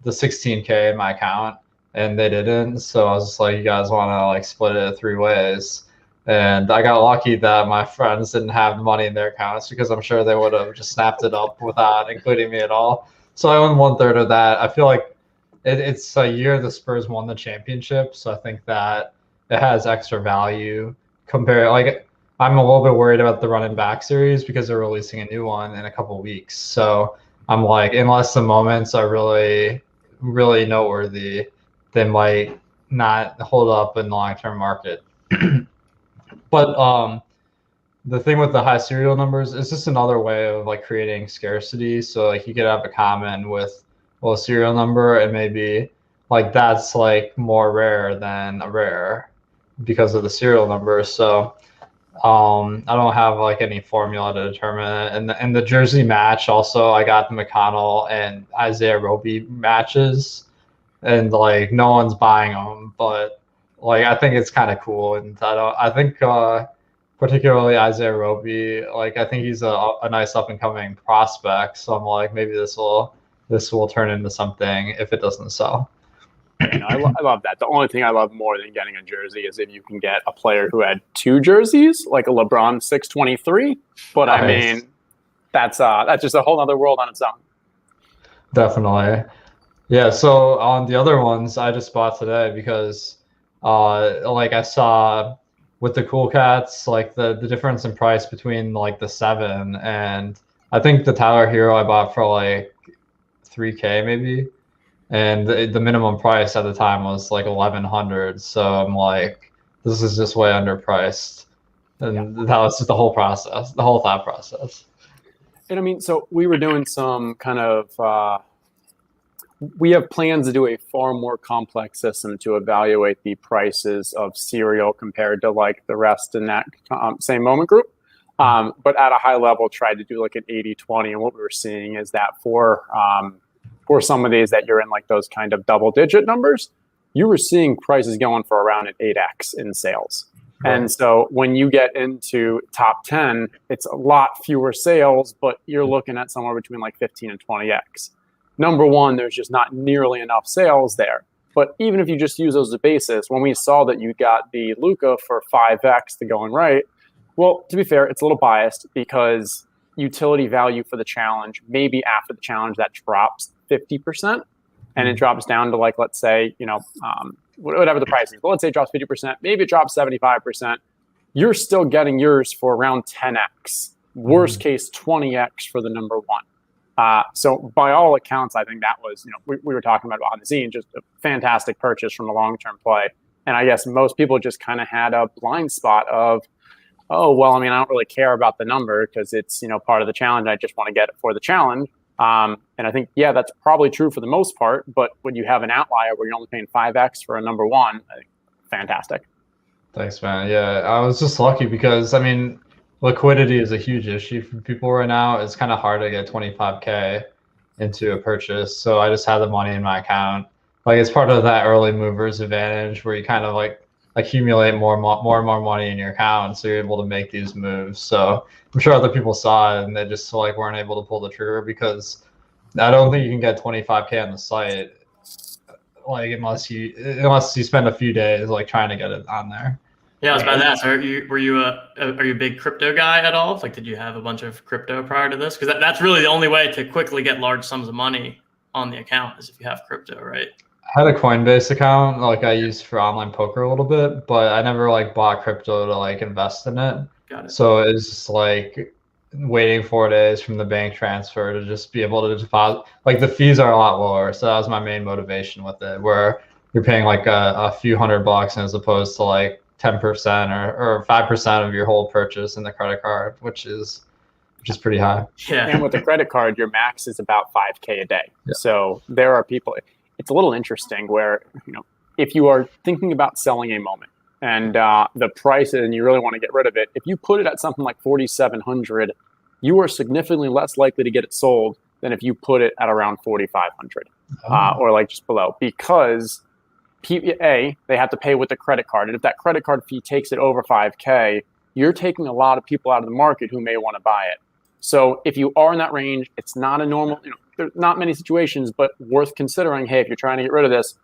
Speaker 3: the 16K in my account and they didn't. So I was just like, you guys want to like split it 3 ways. And I got lucky that my friends didn't have money in their accounts, because I'm sure they would have just snapped it up without including me at all. So I own 1/3 of that. I feel like it's a year the Spurs won the championship, so I think that it has extra value compared. Like, I'm a little bit worried about the running back series because they're releasing a new one in a couple of weeks. So I'm like, unless the moments are really, really noteworthy, they might not hold up in the long-term market. But the thing with the high serial numbers is just another way of like creating scarcity. So like you could have a common with a serial number, and maybe like that's like more rare than a rare because of the serial number. So I don't have like any formula to determine it. And the jersey match also, I got the McConnell and Isaiah Roby matches, and like no one's buying them, but like I think it's kind of cool. And I think particularly Isaiah Roby, like I think he's a nice up and coming prospect. So I'm like, maybe this will turn into something if it doesn't sell.
Speaker 2: I love that. The only thing I love more than getting a jersey is if you can get a player who had 2 jerseys, like a LeBron 623. But nice. I mean, that's just a whole other world on its own.
Speaker 3: Definitely. Yeah. So on the other ones, I just bought today because, like I saw with the Cool Cats, like the difference in price between like the 7 and I think the Tyler Hero I bought for like $3K maybe. And the minimum price at the time was like $1,100. So I'm like, this is just way underpriced. And that was just the whole process, the whole thought process.
Speaker 2: And I mean, so we were doing some kind of, we have plans to do a far more complex system to evaluate the prices of cereal compared to like the rest in that same moment group. But at a high level, tried to do like an 80-20. And what we were seeing is that for some of these that you're in like those kind of double digit numbers, you were seeing prices going for around an 8x in sales. Right. And so when you get into top 10, it's a lot fewer sales, but you're looking at somewhere between like 15 and 20x. Number one, there's just not nearly enough sales there. But even if you just use those as a basis, when we saw that you got the Luka for 5x to going right, well, to be fair, it's a little biased because utility value for the challenge, maybe after the challenge that drops 50%, and it drops down to like, let's say, whatever the price is, but let's say it drops 50%, maybe it drops 75%, you're still getting yours for around 10x, worst case 20x for the number 1. So by all accounts, I think that was, we were talking about behind the scenes, just a fantastic purchase from a long-term play. And I guess most people just kind of had a blind spot of, oh, well, I mean, I don't really care about the number because it's, part of the challenge. I just want to get it for the challenge. And I think, yeah, that's probably true for the most part. But when you have an outlier where you're only paying 5x for a number 1, I think, fantastic.
Speaker 3: Thanks, man. Yeah, I was just lucky because, I mean, liquidity is a huge issue for people right now. It's kind of hard to get 25K into a purchase. So I just had the money in my account. Like, it's part of that early movers advantage where you kind of like accumulate more and more money in your account, so you're able to make these moves. So I'm sure other people saw it and they just like weren't able to pull the trigger, because I don't think you can get 25K on the site, like unless you spend a few days like trying to get it on there.
Speaker 1: Yeah, I was about to ask, are you a big crypto guy at all? Like, did you have a bunch of crypto prior to this? Because that's really the only way to quickly get large sums of money on the account is if you have crypto, right?
Speaker 3: I had a Coinbase account like I used for online poker a little bit, but I never like bought crypto to like invest in it.
Speaker 1: Got it.
Speaker 3: So it's just like waiting 4 days from the bank transfer to just be able to deposit. Like the fees are a lot lower, so that was my main motivation with it, where you're paying like a few $100 as opposed to like 10% or 5% of your whole purchase in the credit card, which is which is pretty high.
Speaker 1: Yeah.
Speaker 2: And with the credit card, your max is about 5K a day.
Speaker 3: Yeah.
Speaker 2: So there are people, it's a little interesting where, if you are thinking about selling a moment and the price and you really want to get rid of it, if you put it at something like 4,700, you are significantly less likely to get it sold than if you put it at around 4,500 or like just below, because they have to pay with the credit card. And if that credit card fee takes it over 5K, you're taking a lot of people out of the market who may want to buy it. So if you are in that range, it's not a normal, there's not many situations, but worth considering, hey, if you're trying to get rid of this,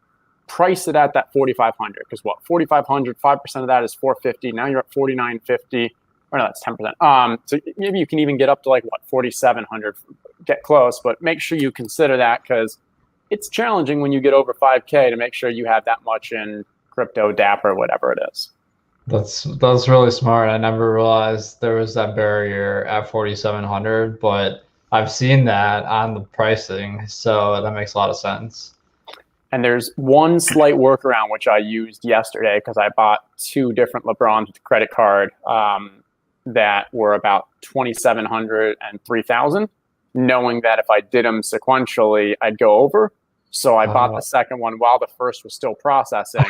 Speaker 2: price it at that 4,500, because 4,500, 5% of that is 450. Now you're at 4,950. Or no, that's 10%. So maybe you can even get up to 4,700, get close, but make sure you consider that, because it's challenging when you get over 5K to make sure you have that much in crypto, dapper, whatever it is.
Speaker 3: That's really smart. I never realized there was that barrier at 4,700, but I've seen that on the pricing, so that makes a lot of sense.
Speaker 2: And there's one slight workaround which I used yesterday, because I bought 2 different LeBrons with credit card that were about 2,700 and 3,000, knowing that if I did them sequentially, I'd go over. So I bought the second one while the first was still processing,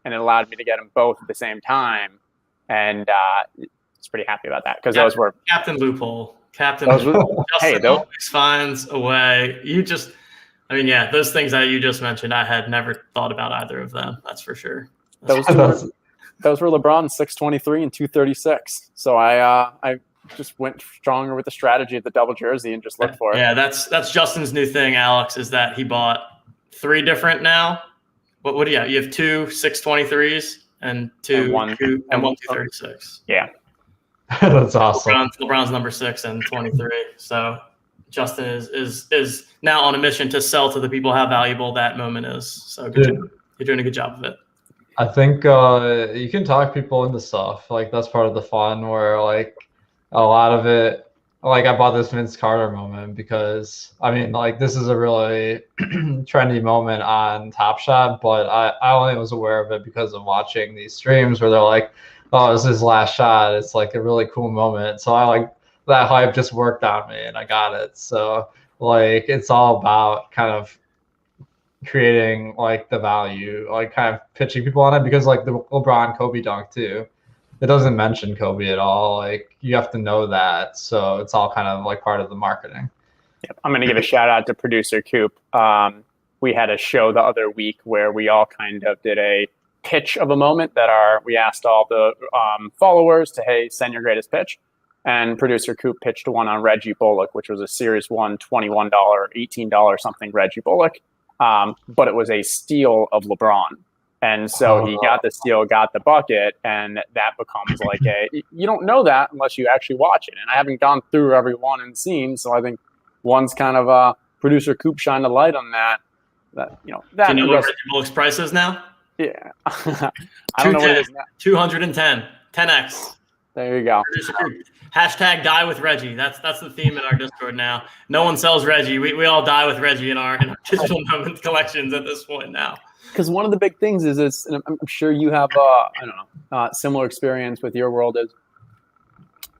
Speaker 2: and it allowed me to get them both at the same time. And it's pretty happy about that, because those were
Speaker 1: Captain Loophole. Captain Loophole. Justin always finds a way. Those things that you just mentioned, I had never thought about either of them. That's for sure.
Speaker 2: Those were LeBron 623 and 236. So I just went stronger with the strategy of the double jersey and just looked for it.
Speaker 1: Yeah, that's Justin's new thing, Alex, is that he bought 3 different now. What do you have? You have 2 623s and one 236.
Speaker 2: Yeah.
Speaker 3: That's awesome.
Speaker 1: LeBron's number 6 and 23. So Justin is now on a mission to sell to the people how valuable that moment is. So good job. You're doing a good job of it.
Speaker 3: I think you can talk people into stuff. That's part of the fun, where a lot of it, I bought this Vince Carter moment because this is a really trendy moment on Top Shot, but I only was aware of it because of watching these streams where they're like, oh, this is his last shot. It's a really cool moment. So that hype just worked on me and I got it. So it's all about kind of creating the value, kind of pitching people on it, because the LeBron Kobe dunk too, it doesn't mention Kobe at all. You have to know that. So it's all kind of part of the marketing.
Speaker 2: Yep. I'm going to give a shout out to producer Coop. We had a show the other week where we all kind of did a pitch of a moment we asked all the followers to, hey, send your greatest pitch. And producer Coop pitched one on Reggie Bullock, which was a Series 1 $21, $18 something Reggie Bullock. But it was a steal of LeBron. And so he got the steal, got the bucket, and that becomes you don't know that unless you actually watch it. And I haven't gone through every one and seen, so I think one's kind of producer Coop shined a light on that. Do you know what
Speaker 1: Reggie Bullock's price is now?
Speaker 2: Yeah. I don't know what it is now.
Speaker 1: 210. 10x.
Speaker 2: There you go.
Speaker 1: Hashtag die with Reggie. That's the theme in our Discord now. No one sells Reggie. We all die with Reggie in our digital moment collections at this point now.
Speaker 2: Because one of the big things is and I'm sure you have similar experience with your world, is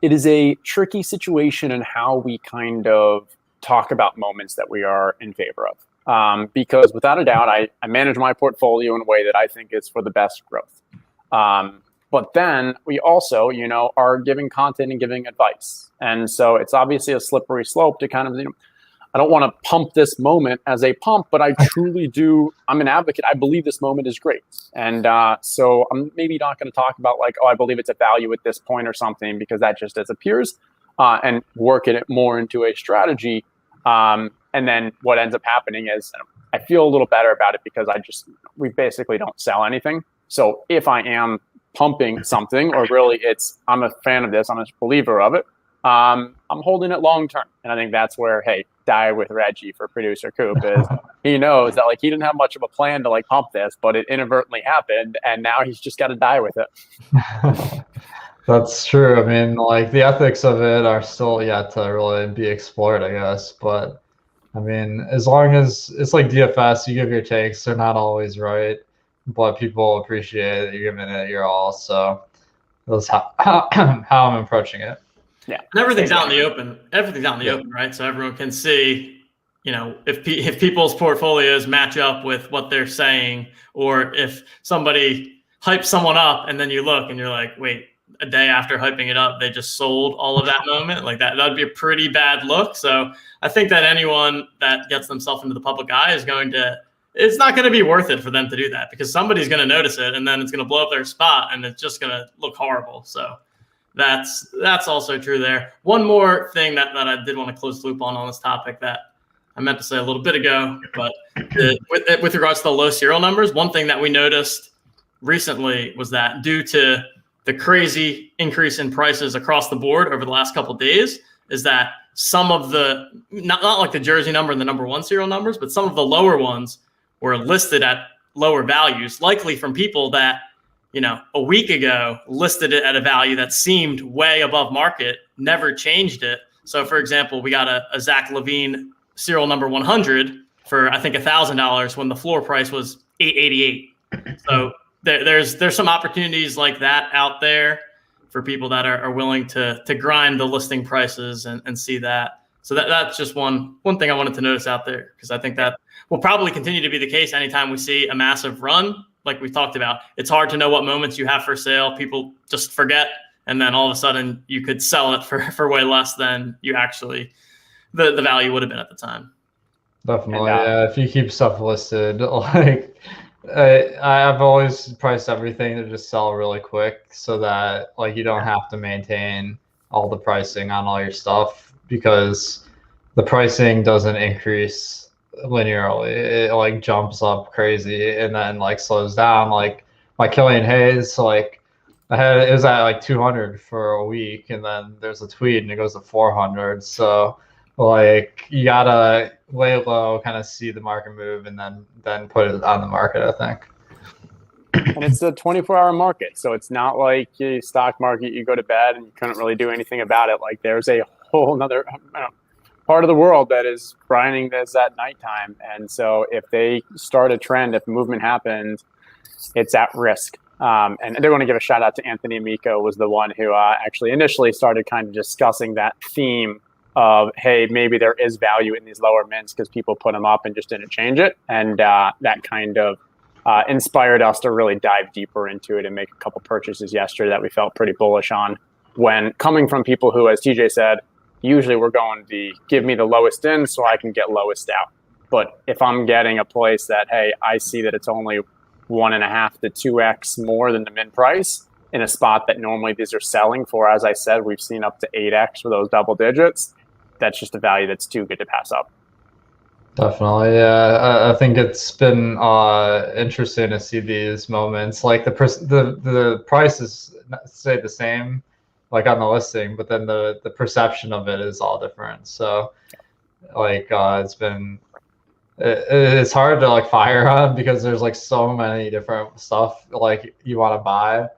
Speaker 2: it is a tricky situation in how we kind of talk about moments that we are in favor of. Because without a doubt, I manage my portfolio in a way that I think is for the best growth. But then we also, are giving content and giving advice. And so it's obviously a slippery slope to kind of, I don't want to pump this moment as a pump, but I truly do. I'm an advocate. I believe this moment is great. And so I'm maybe not going to talk about I believe it's a value at this point or something, because that just disappears, and work it more into a strategy. And then what ends up happening is I feel a little better about it, because we basically don't sell anything. So if I am pumping something, or really I'm a fan of this, I'm a believer of it, I'm holding it long term. And I think that's where, hey, die with Reggie for producer Coop is he knows that he didn't have much of a plan to pump this, but it inadvertently happened, and now he's just got to die with it.
Speaker 3: That's true. The ethics of it are still yet to really be explored, I guess. But as long as it's like DFS, you give your takes, they're not always right, but people appreciate that you're giving it your all. So that's how I'm approaching it.
Speaker 2: Yeah.
Speaker 1: And everything's out in the open. Everything's out in the open, right? So everyone can see, if people's portfolios match up with what they're saying, or if somebody hypes someone up and then you look and you're like, wait, a day after hyping it up, they just sold all of that moment. Like that'd be a pretty bad look. So I think that anyone that gets themselves into the public eye it's not going to be worth it for them to do that, because somebody's going to notice it and then it's going to blow up their spot and it's just going to look horrible. So that's also true there. One more thing that I did want to close the loop on this topic that I meant to say a little bit ago, but with regards to the low serial numbers, one thing that we noticed recently was that due to the crazy increase in prices across the board over the last couple of days, is that some of the, not like the jersey number and the number one serial numbers, but some of the lower ones were listed at lower values, likely from people that, a week ago listed it at a value that seemed way above market, never changed it. So for example, we got a Zach LaVine serial number 100 for, I think, $1,000 when the floor price was $888. So there's some opportunities like that out there for people that are willing to grind the listing prices and see that. So that's just one thing I wanted to notice out there, because I think that will probably continue to be the case anytime we see a massive run like we talked about. It's hard to know what moments you have for sale. People just forget, and then all of a sudden you could sell it for way less than you actually the value would have been at the time.
Speaker 3: Definitely, yeah. If you keep stuff listed, like I've always priced everything to just sell really quick, so that like you don't have to maintain all the pricing on all your stuff, because the pricing doesn't increase linearly. It like jumps up crazy and then like slows down. Like my Killian Hayes, like it was at like 200 for a week, and then there's a tweet and it goes to 400. So like you gotta lay low, kind of see the market move, and then put it on the market, I think.
Speaker 2: And it's a 24-hour market, so it's not like a stock market. You go to bed and you couldn't really do anything about it. Like there's a whole nother part of the world that is grinding this at nighttime. And so if they start a trend, if movement happens, it's at risk. And I do want to give a shout out to Anthony Amico, was the one who actually initially started kind of discussing that theme of, hey, maybe there is value in these lower mints because people put them up and just didn't change it. And that kind of inspired us to really dive deeper into it and make a couple purchases yesterday that we felt pretty bullish on, when coming from people who, as TJ said, usually we're going to give me the lowest in so I can get lowest out. But if I'm getting a place that, hey, I see that it's only 1.5 to 2x more than the min price in a spot that normally these are selling for, as I said, we've seen up to 8x for those double digits. That's just a value that's too good to pass up.
Speaker 3: Definitely, yeah. I think it's been interesting to see these moments. Like the prices stay the same, like on the listing, but then the perception of it is all different. So, like it's hard to like fire on, because there's like so many different stuff like you want to buy.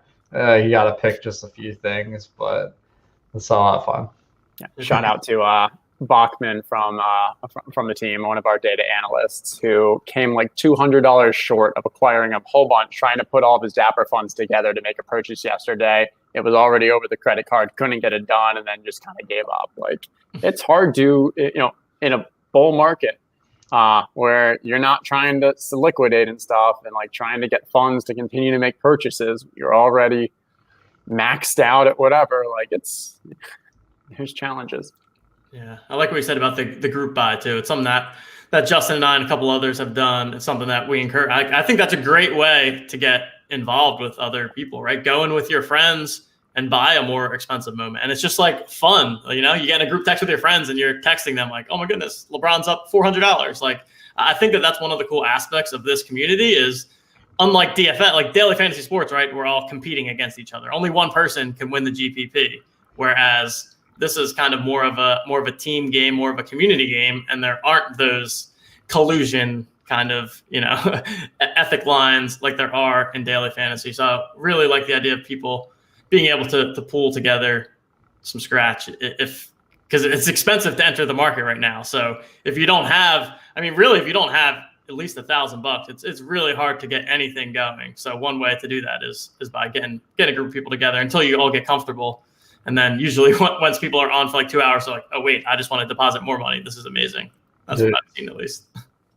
Speaker 3: You got to pick just a few things, but it's a lot of fun.
Speaker 2: Yeah. Shout out to Bachman from the team, one of our data analysts, who came like $200 short of acquiring a whole bunch, trying to put all of his Dapper funds together to make a purchase yesterday. It was already over the credit card, couldn't get it done, and then just kind of gave up. Like, it's hard to, in a bull market where you're not trying to liquidate and stuff and like trying to get funds to continue to make purchases, you're already maxed out at whatever. Like there's challenges.
Speaker 1: Yeah, I like what you said about the group buy too. It's something that Justin and I and a couple others have done. It's something that we encourage. I think that's a great way to get involved with other people, right? Go in with your friends and buy a more expensive moment. And it's just like fun. You get in a group text with your friends and you're texting them like, oh my goodness, LeBron's up $400. Like, I think that's one of the cool aspects of this community is, unlike DFS, like daily fantasy sports, right? We're all competing against each other. Only one person can win the GPP. Whereas this is kind of more of a team game, more of a community game. And there aren't those collusion kind of, ethic lines like there are in daily fantasy. So I really like the idea of people being able to pull together some scratch because it's expensive to enter the market right now. So if you don't have at least $1,000, it's really hard to get anything going. So one way to do that is by getting a group of people together until you all get comfortable And then usually once people are on for like 2 hours, they're like, oh wait, I just want to deposit more money. This is amazing. That's what I've seen at least.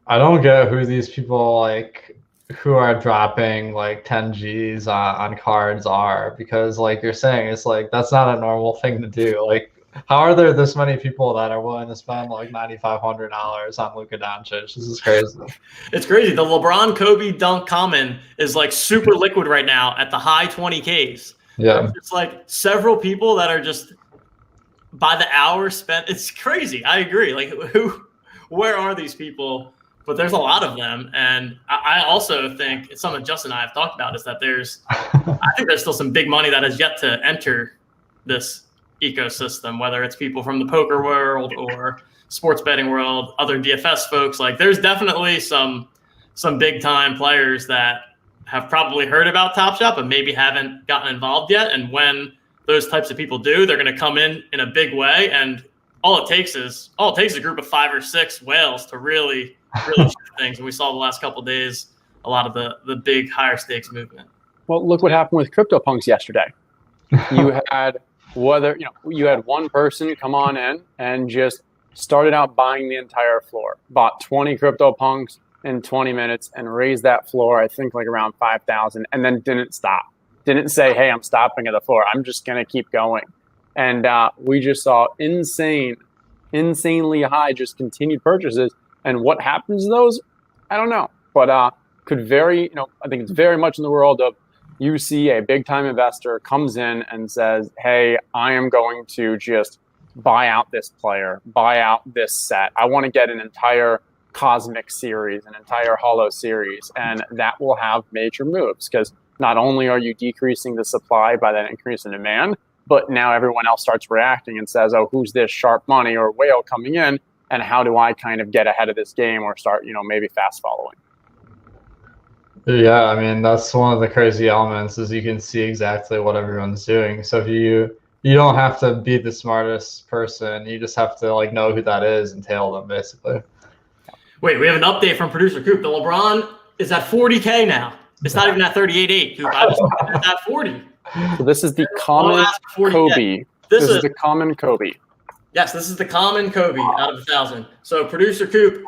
Speaker 3: I don't get who these people like who are dropping like 10 G's on cards are, because like you're saying, it's like that's not a normal thing to do. Like, how are there this many people that are willing to spend like $9,500 on Luka Doncic? This is crazy.
Speaker 1: It's crazy. The LeBron Kobe dunk common is like super liquid right now at the high 20Ks.
Speaker 3: Yeah.
Speaker 1: It's like several people that are just by the hour spent. It's crazy. I agree. Like where are these people? But there's a lot of them. And I also think it's something Justin and I have talked about is that I think there's still some big money that has yet to enter this ecosystem, whether it's people from the poker world or sports betting world, other DFS folks. Like there's definitely some big time players that have probably heard about Top Shot, but maybe haven't gotten involved yet. And when those types of people do, they're going to come in a big way. And all it takes is a group of 5 or 6 whales to really shift things. And we saw the last couple of days a lot of the big higher stakes movement.
Speaker 2: Well, look what happened with CryptoPunks yesterday. You had one person come on in and just started out buying the entire floor, bought 20 CryptoPunks in 20 minutes and raised that floor, I think like around 5,000, and then didn't stop. Didn't say, hey, I'm stopping at the floor. I'm just going to keep going. And we just saw insanely high, just continued purchases. And what happens to those? I don't know. But could vary, I think it's very much in the world of you see a big time investor comes in and says, hey, I am going to just buy out this player, buy out this set. I want to get an entire Cosmic series, an entire Hollow series. And that will have major moves because not only are you decreasing the supply by that increase in demand, but now everyone else starts reacting and says, oh, who's this sharp money or whale coming in? And how do I kind of get ahead of this game or start, maybe fast following?
Speaker 3: Yeah, I mean, that's one of the crazy elements is you can see exactly what everyone's doing. So if you don't have to be the smartest person, you just have to like know who that is and tail them basically.
Speaker 1: Wait, we have an update from producer Coop. The LeBron is at 40K now. It's not even at 38.8, Coop. I just it's at 40.
Speaker 2: So this is the common Kobe. This is the common Kobe.
Speaker 1: Yes, this is the common Kobe out of 1,000. So producer Coop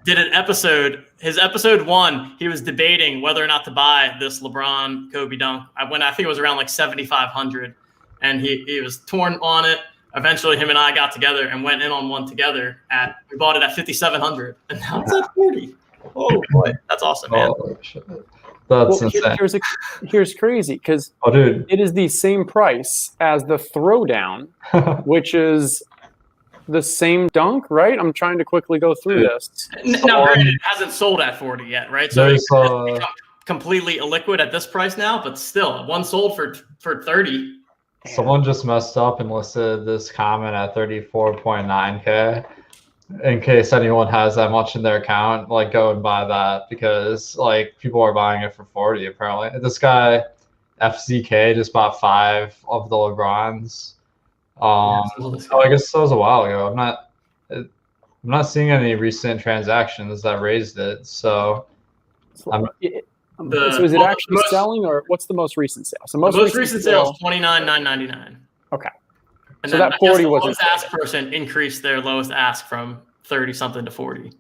Speaker 1: did an episode. His episode 1, he was debating whether or not to buy this LeBron Kobe dunk. I think it was around like 7,500, and he was torn on it. Eventually, him and I got together and went in on one together. We bought it at 5,700, and now it's at 40. Oh boy, that's awesome, man.
Speaker 3: Oh, shit. That's insane.
Speaker 2: Here's crazy because it is the same price as the Throwdown, which is the same dunk, right? I'm trying to quickly go through this.
Speaker 1: Now, it hasn't sold at 40 yet, right? So it's become completely illiquid at this price now, but still, one sold for 30.
Speaker 3: Someone just messed up and listed this comment at 34.9K. In case anyone has that much in their account, like go and buy that because like people are buying it for 40 apparently. This guy FZK just bought 5 of the LeBrons. I guess that was a while ago. I'm not seeing any recent transactions that raised it. So
Speaker 2: so is it actually selling, or what's the most recent sale? So
Speaker 1: most recent sale is $29,999.
Speaker 2: Okay.
Speaker 1: And
Speaker 2: so that 40 was
Speaker 1: lowest ask person increased their lowest ask from 30 something to 40.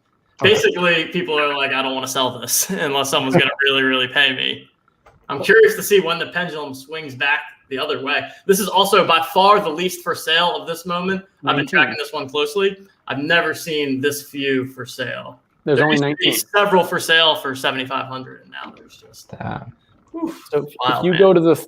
Speaker 1: Basically, people are like, I don't want to sell this unless someone's going to really, really pay me. I'm curious to see when the pendulum swings back the other way. This is also by far the least for sale of this moment. I've been tracking this one closely. I've never seen this few for sale.
Speaker 2: There's only 19.
Speaker 1: Several for sale for 7,500, and now there's just.
Speaker 2: So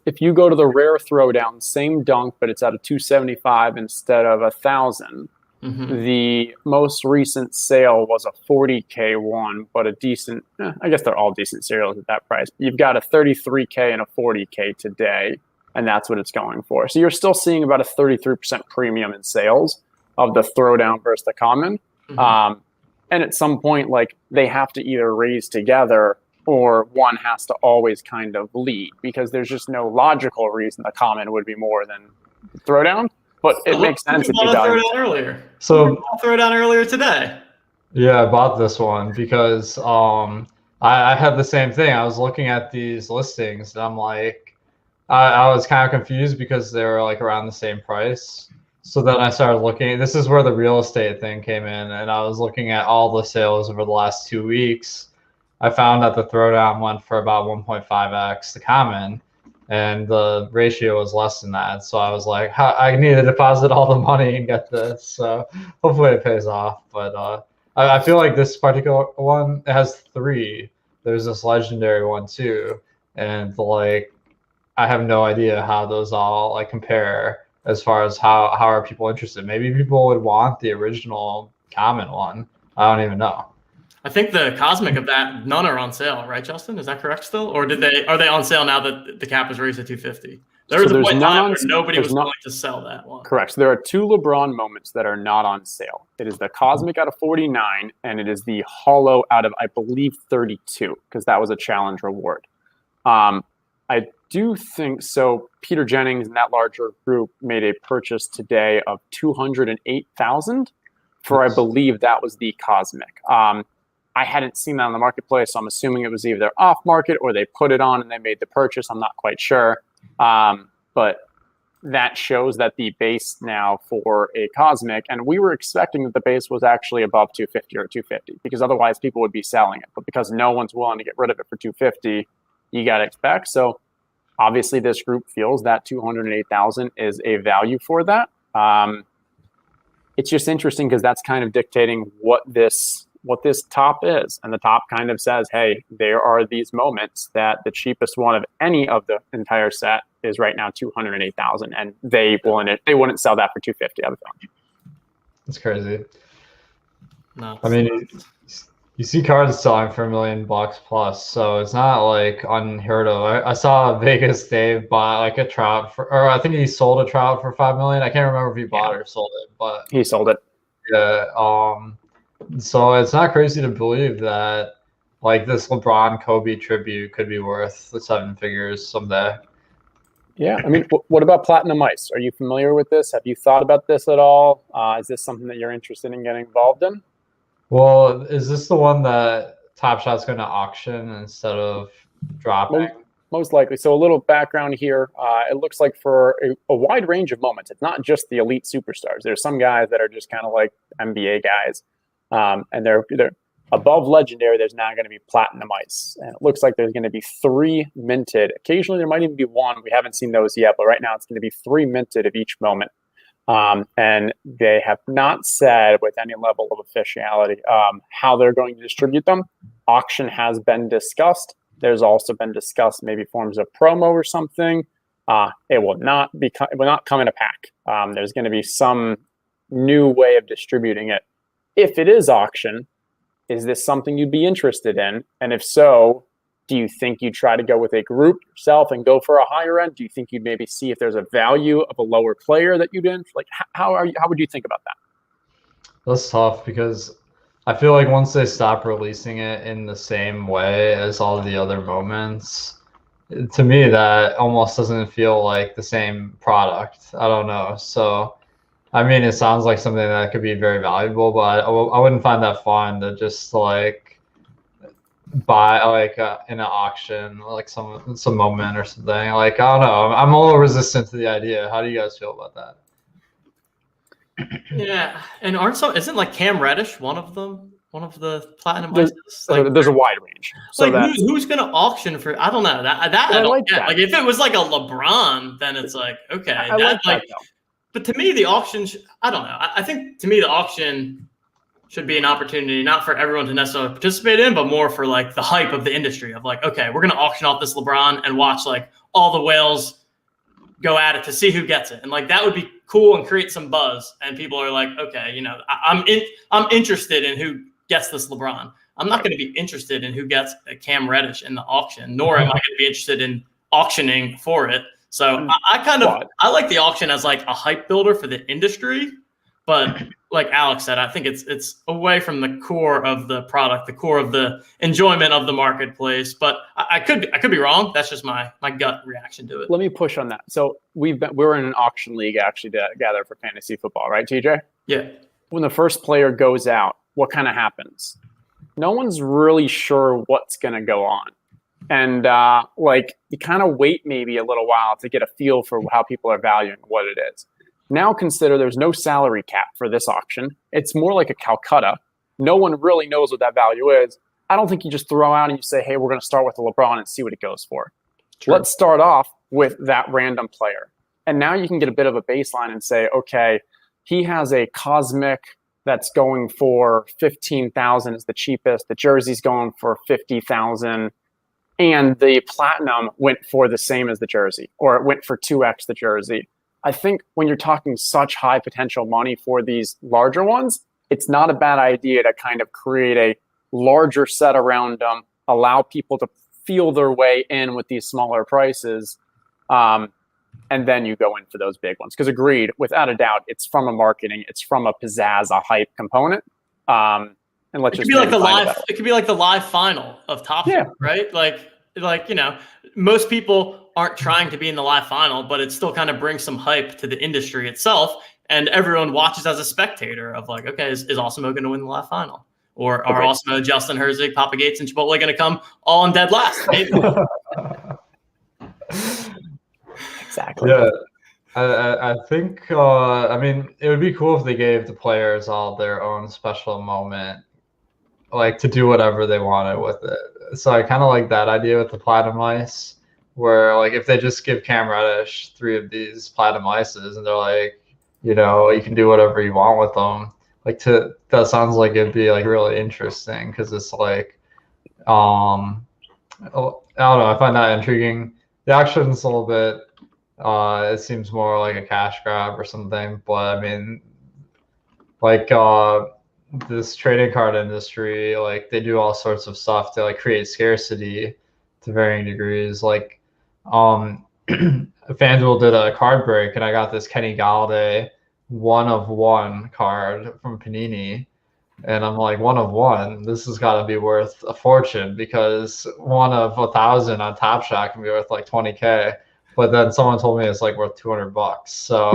Speaker 2: if you go to the rare Throwdown, same dunk, but it's at a 275 instead of 1,000. Mm-hmm. The most recent sale was a 40K one, but a decent. I guess they're all decent serials at that price. You've got a 33K and a 40K today, and that's what it's going for. So you're still seeing about a 33% premium in sales of the Throwdown versus the common. Mm-hmm. And at some point, like they have to either raise together, or one has to always kind of lead because there's just no logical reason the common would be more than Throwdown. But it makes sense if you
Speaker 1: Throwdown earlier.
Speaker 3: So
Speaker 1: Throwdown earlier today.
Speaker 3: Yeah, I bought this one because I had the same thing. I was looking at these listings and I'm like, I was kind of confused because they were like around the same price. So then I started looking. This is where the real estate thing came in, and I was looking at all the sales over the last 2 weeks. I found that the throwdown went for about 1.5x the common, and the ratio was less than that. So I was like, I need to deposit all the money and get this. So hopefully it pays off. But I feel like this particular one has three. There's this legendary one too, and like I have no idea how those all like compare as far as how are people interested. Maybe people would want the original common one. I don't even know.
Speaker 1: I think the cosmic of that, none are on sale, right, Justin? Is that correct still? Or are they on sale now that the cap is raised to 250? There was a point in time where nobody was willing to sell that one.
Speaker 2: Correct. So there are two LeBron moments that are not on sale. It is the Cosmic out of 49, and it is the Hollow out of, I believe, 32, because that was a challenge reward. I do think so. Peter Jennings and that larger group made a purchase today of 208,000 for, I believe that was the Cosmic. I hadn't seen that on the marketplace, so I'm assuming it was either off market or they put it on and they made the purchase. I'm not quite sure. But that shows that the base now for a Cosmic, and we were expecting that the base was actually above 250 or 250, because otherwise people would be selling it. But because no one's willing to get rid of it for 250, you got to expect. So obviously this group feels that 208,000 is a value for that. It's just interesting because that's kind of dictating what this top is. And the top kind of says, hey, there are these moments that the cheapest one of any of the entire set is right now 208,000, and they wouldn't sell that for 250. I would think.
Speaker 3: That's crazy.
Speaker 1: No,
Speaker 3: I mean, you see cards selling for $1 million plus, so it's not like unheard of. I saw Vegas Dave buy like a trout or I think he sold a trout for $5 million. I can't remember if he bought or sold it, but
Speaker 2: he sold it.
Speaker 3: Yeah. So it's not crazy to believe that like this LeBron Kobe tribute could be worth the 7 figures someday.
Speaker 2: Yeah. I mean, what about Platinum Ice? Are you familiar with this? Have you thought about this at all? Is this something that you're interested in getting involved in?
Speaker 3: Well, is this the one that Top Shot's going to auction instead of dropping?
Speaker 2: Most likely. So a little background here. It looks like for a wide range of moments. It's not just the elite superstars. There's some guys that are just kind of like NBA guys. And they're above legendary. There's now going to be Platinum Ice, and it looks like there's going to be 3 minted. Occasionally there might even be 1. We haven't seen those yet, but right now it's going to be 3 minted of each moment. And they have not said with any level of officiality how they're going to distribute them. Auction has been discussed. There's also been discussed maybe forms of promo or something. It will not come in a pack. There's going to be some new way of distributing it. If it is auction, is this something you'd be interested in? And if so, do you think you'd try to go with a group yourself and go for a higher end? Do you think you'd maybe see if there's a value of a lower player that you'd in? Like, how would you think about that?
Speaker 3: That's tough because I feel like once they stop releasing it in the same way as all the other moments, to me that almost doesn't feel like the same product. I don't know. So I mean, it sounds like something that could be very valuable, but I wouldn't find that fun to just like buy like in an auction, like some moment or something. Like I don't know, I'm a little resistant to the idea. How do you guys feel about that?
Speaker 1: Yeah, and isn't like Cam Reddish one of them? One of the Platinum
Speaker 2: Ices?
Speaker 1: Like,
Speaker 2: there's a wide range.
Speaker 1: So like who's going to auction for? I don't know that I don't get. Like if it was like a LeBron, then it's like okay,
Speaker 2: I like that though.
Speaker 1: But to me, the auction, I don't know. I think to me, the auction should be an opportunity, not for everyone to necessarily participate in, but more for like the hype of the industry of like, okay, we're going to auction off this LeBron and watch like all the whales go at it to see who gets it. And like, that would be cool and create some buzz. And people are like, okay, you know, I'm interested in who gets this LeBron. I'm not going to be interested in who gets a Cam Reddish in the auction, nor am I going to be interested in auctioning for it. So I like the auction as like a hype builder for the industry, but like Alex said, I think it's away from the core of the product, the core of the enjoyment of the marketplace. But I could be wrong. That's just my gut reaction to it.
Speaker 2: Let me push on that. So we're in an auction league actually together for fantasy football, right, TJ?
Speaker 1: Yeah.
Speaker 2: When the first player goes out, what kind of happens? No one's really sure what's going to go on. And like you kind of wait maybe a little while to get a feel for how people are valuing what it is. Now consider there's no salary cap for this auction. It's more like a Calcutta. No one really knows what that value is. I don't think you just throw out and you say, hey, we're going to start with the LeBron and see what it goes for. True. Let's start off with that random player. And now you can get a bit of a baseline and say, okay, he has a cosmic that's going for 15,000 is the cheapest. The jersey's going for 50,000. And the platinum went for the same as the jersey, or it went for 2x the jersey. I think when you're talking such high potential money for these larger ones, it's not a bad idea to kind of create a larger set around them, allow people to feel their way in with these smaller prices, and then you go in for those big ones. Because agreed, without a doubt, it's from a marketing, it's from a pizzazz, a hype component. And let's
Speaker 1: it could be like the live. It could be like the live final of Top Shot, right? Like most people aren't trying to be in the live final, but it still kind of brings some hype to the industry itself, and everyone watches as a spectator of like, okay, is Awesemo going to win the live final, or are Awesemo, Justin Herzig, Papa Gates, and Chipotle going to come all in dead last? Maybe.
Speaker 2: Exactly.
Speaker 3: Yeah. I think, I mean, it would be cool if they gave the players all their own special moment, like to do whatever they wanted with it. So I kind of like that idea with the Platinum Ice, where like if they just give Cam Reddish 3 of these Platinum Ices and they're like, you know, you can do whatever you want with them. Like that sounds like it'd be like really interesting because it's like, I don't know, I find that intriguing. The action's a little bit. It seems more like a cash grab or something, but I mean, like this trading card industry, like they do all sorts of stuff to like create scarcity to varying degrees. Like FanDuel did a card break, and I got this Kenny Galladay 1 of 1 card from Panini, and I'm like, 1 of 1. This has got to be worth a fortune because 1 of 1,000 on Top Shot can be worth like 20K. But then someone told me it's like worth $200. So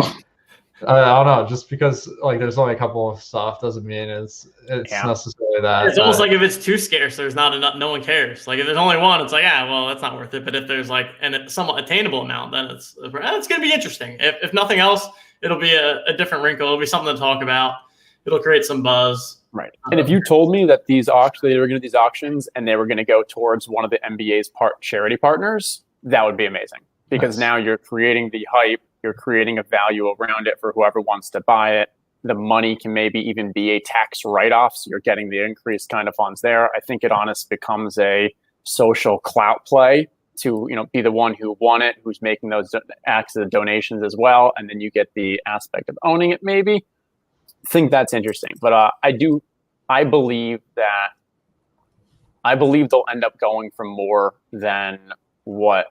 Speaker 3: I don't know. Just because like there's only a couple of stuff doesn't mean it's necessarily that.
Speaker 1: It's almost like if it's too scarce, there's not enough. No one cares. Like if there's only one, it's like, well, that's not worth it. But if there's like a somewhat attainable amount, then it's going to be interesting. If nothing else, it'll be a different wrinkle. It'll be something to talk about. It'll create some buzz.
Speaker 2: Right. And if you told me that they were going to do these auctions and they were going to go towards one of the NBA's charity partners, that would be amazing. Because now you're creating the hype, you're creating a value around it for whoever wants to buy it. The money can maybe even be a tax write-off, so you're getting the increased kind of funds there. I think it honestly becomes a social clout play to be the one who won it, who's making those acts of donations as well, and then you get the aspect of owning it maybe. I think that's interesting. But I believe they'll end up going for more than what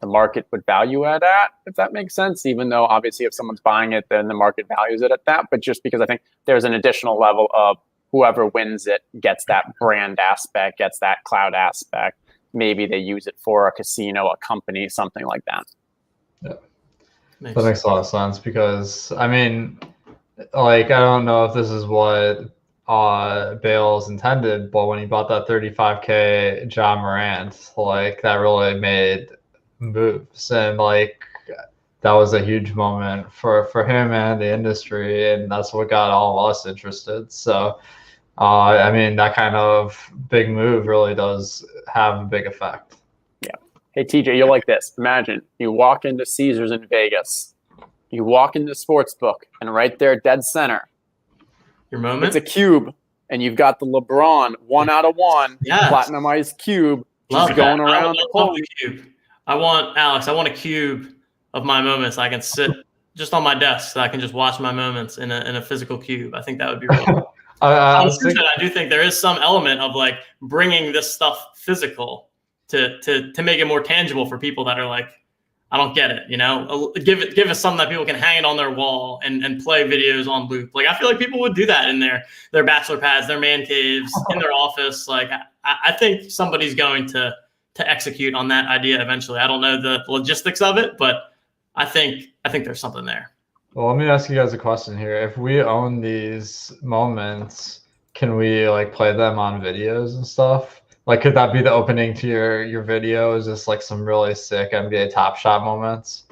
Speaker 2: the market would value it at, if that makes sense, even though obviously if someone's buying it, then the market values it at that. But just because I think there's an additional level of whoever wins it gets that brand aspect, gets that cloud aspect. Maybe they use it for a casino, a company, something like that.
Speaker 3: Yeah, that makes a lot of sense because, I mean, like, I don't know if this is what Bales intended, but when he bought that 35K John Morant, like that really made moves, and like that was a huge moment for him and the industry, and that's what got all of us interested. So I mean, that kind of big move really does have a big effect.
Speaker 2: Yeah. Hey TJ, you'll like this. Imagine you walk into Caesars in Vegas, you walk into the sportsbook, and right there, dead center,
Speaker 1: your moment,
Speaker 2: it's a cube, and you've got the LeBron 1 out of 1 platinumized cube just going around the
Speaker 1: cube. I want a cube of my moments. I can sit just on my desk so I can just watch my moments in a physical cube. I think that would be really cool. I do think there is some element of like bringing this stuff physical to make it more tangible for people that are like, I don't get it, give us something that people can hang it on their wall and play videos on loop. Like, I feel like people would do that in their bachelor pads, their man caves, in their office. Like, I think somebody's going to execute on that idea eventually. I don't know the logistics of it, but I think there's something there.
Speaker 3: Well, let me ask you guys a question here. If we own these moments, can we like play them on videos and stuff? Like, could that be the opening to your video? Is just like some really sick NBA Top Shot moments?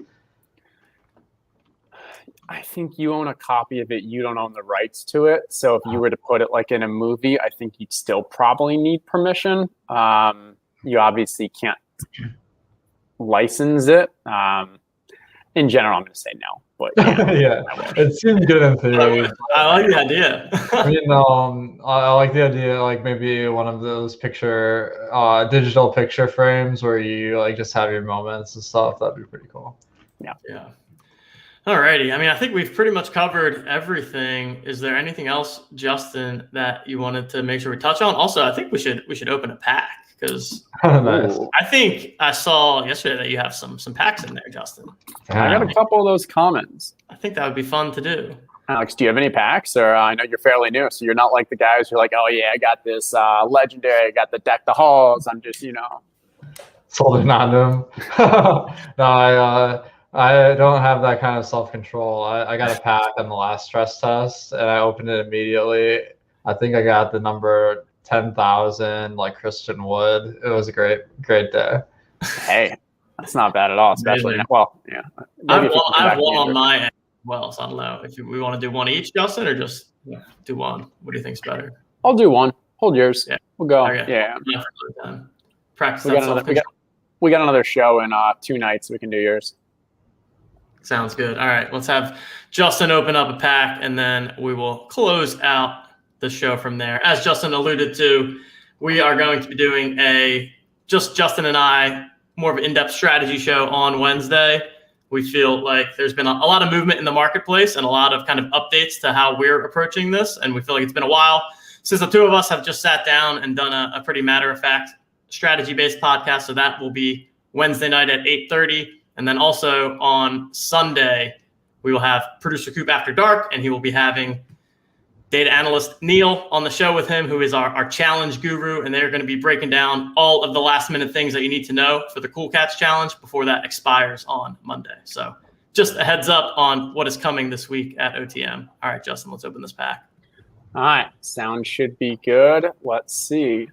Speaker 2: I think you own a copy of it. You don't own the rights to it. So if you were to put it like in a movie, I think you'd still probably need permission. You obviously can't license it. In general, I'm going to say no. But
Speaker 3: yeah, it seems good in theory.
Speaker 1: I like the idea.
Speaker 3: I mean, I like the idea, like maybe one of those digital picture frames where you like just have your moments and stuff. That'd be pretty cool.
Speaker 2: Yeah.
Speaker 1: Alrighty. I mean, I think we've pretty much covered everything. Is there anything else, Justin, that you wanted to make sure we touch on? Also, I think we should open a pack because
Speaker 3: nice.
Speaker 1: I think I saw yesterday that you have some packs in there, Justin.
Speaker 2: I got a couple of those commons.
Speaker 1: I think that would be fun to do.
Speaker 2: Alex, do you have any packs? Or I know you're fairly new, so you're not like the guys who are like, oh yeah, I got this legendary, I got the deck the halls. I'm just,
Speaker 3: Sold on them. No, I don't have that kind of self-control. I got a pack on the last stress test, and I opened it immediately. I think I got the number 10,000, like Christian Wood. It was a great day.
Speaker 2: Hey, that's not bad at all, especially well, yeah.
Speaker 1: I have one on my end as well, so I don't know if we want to do one each, Justin, or just do one. What do you think's better?
Speaker 2: I'll do one. Hold yours.
Speaker 1: Yeah.
Speaker 2: We'll go.
Speaker 1: Okay.
Speaker 2: Yeah.
Speaker 1: Practice
Speaker 2: we got another show in 2 nights. We can do yours.
Speaker 1: Sounds good. All right, let's have Justin open up a pack, and then we will close out the show from there. As Justin alluded to, we are going to be doing just Justin and I, more of an in-depth strategy show on Wednesday. We feel like there's been a lot of movement in the marketplace and a lot of kind of updates to how we're approaching this, and we feel like it's been a while since the two of us have just sat down and done a pretty matter-of-fact strategy-based podcast. So that will be Wednesday night at 8:30. And then also on Sunday, we will have Producer Coop After Dark, and he will be having data analyst Neil on the show with him, who is our challenge guru. And they're going to be breaking down all of the last minute things that you need to know for the Cool Cats Challenge before that expires on Monday. So just a heads up on what is coming this week at OTM. All right, Justin, let's open this pack.
Speaker 2: All right. Sound should be good. Let's see.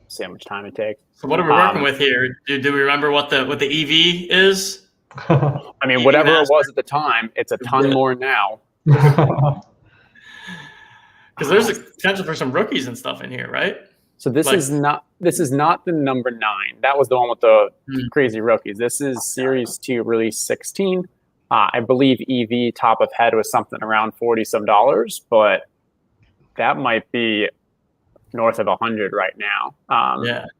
Speaker 2: See how much time it takes.
Speaker 1: So what are we working with here? Do we remember what the EV is?
Speaker 2: I mean, whatever it was at the time, it's a ton more now.
Speaker 1: Because there's a potential for some rookies and stuff in here, right?
Speaker 2: So this is not the number 9. That was the one with the crazy rookies. This is Series 2, release 16. I believe EV top of head was something around $40 some, but that might be north of 100 right now.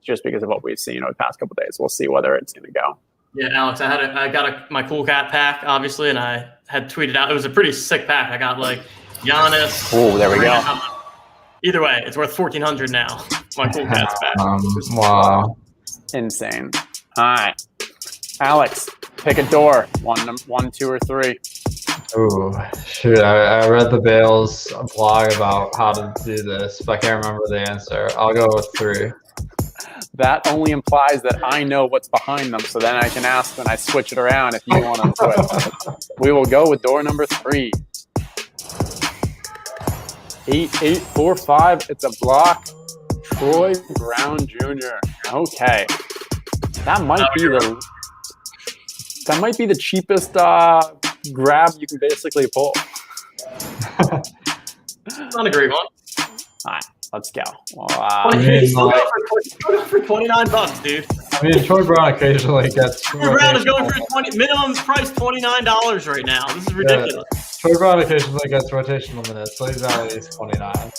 Speaker 2: Just because of what we've seen over the past couple of days. We'll see whether it's going to go.
Speaker 1: Yeah, Alex, I got my Cool Cat pack, obviously, and I had tweeted out. It was a pretty sick pack. I got like Giannis.
Speaker 2: Oh, there we go.
Speaker 1: Either way, it's worth $1,400 now. My Cool Cats pack.
Speaker 3: Wow.
Speaker 2: Insane. All right. Alex, pick a door. 1, 2, or 3.
Speaker 3: Ooh, shoot. I read the Bales blog about how to do this, but I can't remember the answer. I'll go with 3.
Speaker 2: That only implies that I know what's behind them, so then I can ask when I switch it around if you want to switch. We will go with door number 3. 8845. It's a block. Troy Brown Jr. Okay. That might be the cheapest grab you can basically pull.
Speaker 1: Not a great one.
Speaker 2: All right, let's go.
Speaker 1: For $29, dude.
Speaker 3: I mean, Troy Brown occasionally gets.
Speaker 1: Troy Brown is going for minimum price $29 right now. This is ridiculous.
Speaker 3: Yeah. Troy Brown occasionally gets rotational minutes, so he's at least 29.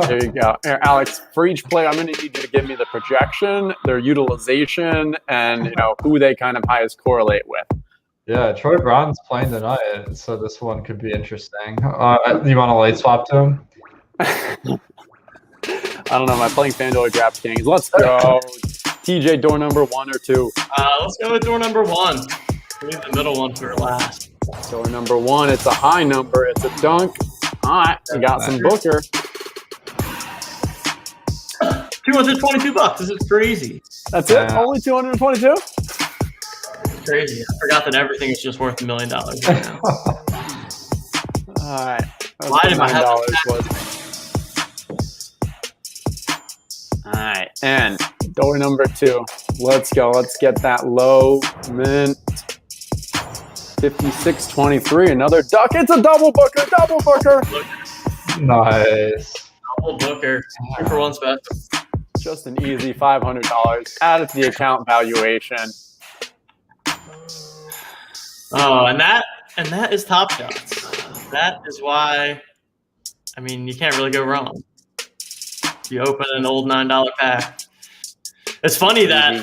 Speaker 2: There you go. Here, Alex, for each player, I'm going to need you to give me the projection, their utilization, and who they kind of highest correlate with.
Speaker 3: Yeah, Troy Brown's playing tonight, so this one could be interesting. You want to late swap to him?
Speaker 2: I don't know. Am I playing FanDuel or DraftKings? Let's go. TJ, door number 1 or 2?
Speaker 1: Let's go with door number 1. Leave the middle one for last.
Speaker 2: Door number 1. It's a high number. It's a dunk. All right, we got some Booker.
Speaker 1: $222. This is crazy.
Speaker 2: That's it? Only $222?
Speaker 1: Crazy. I forgot that everything is just worth $1 million right now.
Speaker 2: All right.
Speaker 1: Why did my $9
Speaker 2: was? All right, and door number 2. Let's go. Let's get that low mint. 56.23. Another duck. It's a double booker. Double booker.
Speaker 3: Nice.
Speaker 1: Double booker. 2 for 1 special.
Speaker 2: Just an easy $500 added to the account valuation.
Speaker 1: Oh, and that is Top Shots. That is why. I mean, you can't really go wrong. You open an old $9 pack. It's funny that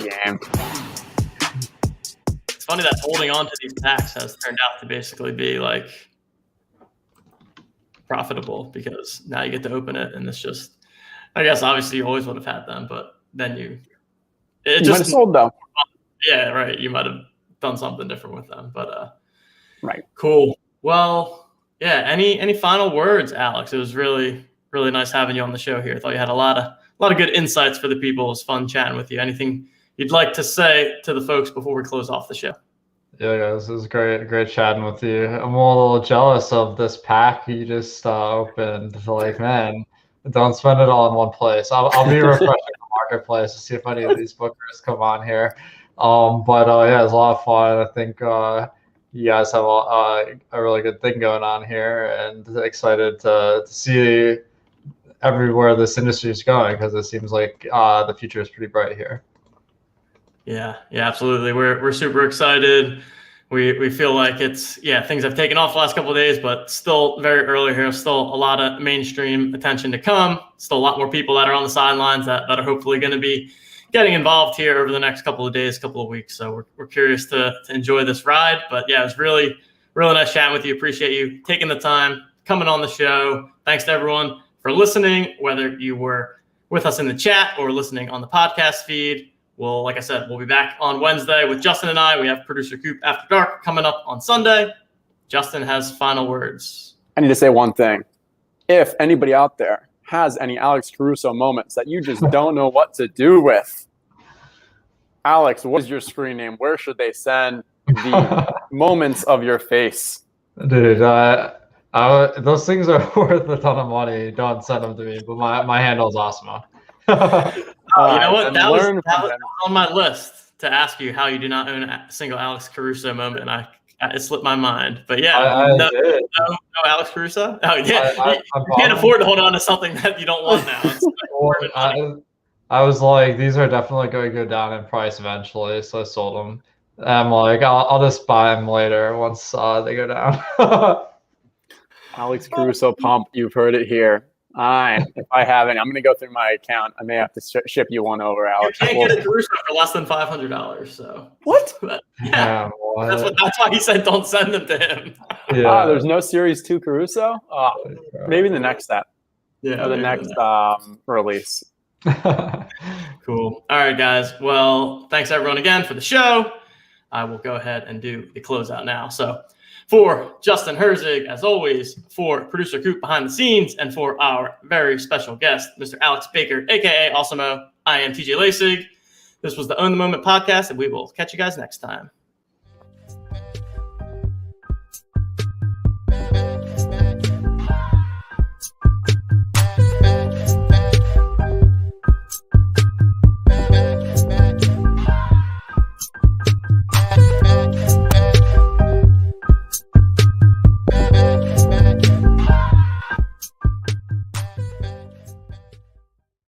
Speaker 1: holding on to these packs has turned out to basically be like profitable because now you get to open it and it's just. I guess obviously you always would have had them, but then you
Speaker 2: might have sold them.
Speaker 1: Yeah, right. You might have done something different with them, but
Speaker 2: right.
Speaker 1: Cool. Well, yeah. Any final words, Alex? It was really nice having you on the show here. I thought you had a lot of good insights for the people. It was fun chatting with you. Anything you'd like to say to the folks before we close off the show?
Speaker 3: Yeah, guys, it was great chatting with you. I'm a little jealous of this pack you just opened. Like, man, don't spend it all in one place. I'll be refreshing the marketplace to see if any of these bookers come on here. Yeah, it was a lot of fun. I think you guys have a really good thing going on here, and excited to see everywhere this industry is going because it seems like the future is pretty bright here. Yeah,
Speaker 1: absolutely. We're super excited. We feel like things have taken off the last couple of days, but still very early here. Still a lot of mainstream attention to come. Still a lot more people that are on the sidelines that are hopefully going to be getting involved here over the next couple of days, couple of weeks. So we're curious to enjoy this ride. But yeah, it was really nice chatting with you. Appreciate you taking the time, coming on the show. Thanks to everyone for listening, whether you were with us in the chat or listening on the podcast feed. Well, like I said, we'll be back on Wednesday with Justin and I. We have Producer Coop After Dark coming up on Sunday. Justin has final words.
Speaker 2: I need to say one thing. If anybody out there has any Alex Caruso moments that you just don't know what to do with, Alex, what is your screen name? Where should they send the moments of your face?
Speaker 3: Dude, those things are worth a ton of money. Don't send them to me, but my handle is Awesemo.
Speaker 1: You know what? That was on my list to ask you how you do not own a single Alex Caruso moment. It slipped my mind. But yeah, no Alex Caruso? Oh, yeah. You can't afford to hold on to something that you don't want now.
Speaker 3: I was like, these are definitely going to go down in price eventually, so I sold them. And I'm like, I'll just buy them later once they go down.
Speaker 2: Alex Caruso pump, you've heard it here. All right. If I haven't, I'm going to go through my account. I may have to ship you one over, Alex.
Speaker 1: You can't get a Caruso for less than $500. So
Speaker 2: what?
Speaker 1: But, yeah, that's why he said don't send them to him.
Speaker 3: Yeah.
Speaker 2: There's no Series 2 Caruso. Maybe the next set.
Speaker 1: Yeah.
Speaker 2: Or the next release.
Speaker 1: Cool. All right, guys. Well, thanks everyone again for the show. I will go ahead and do the closeout now. So for Justin Herzig, as always, for Producer Coop behind the scenes, and for our very special guest, Mr. Alex Baker, a.k.a. Awesemo, I am TJ Lasig. This was the Own the Moment podcast, and we will catch you guys next time.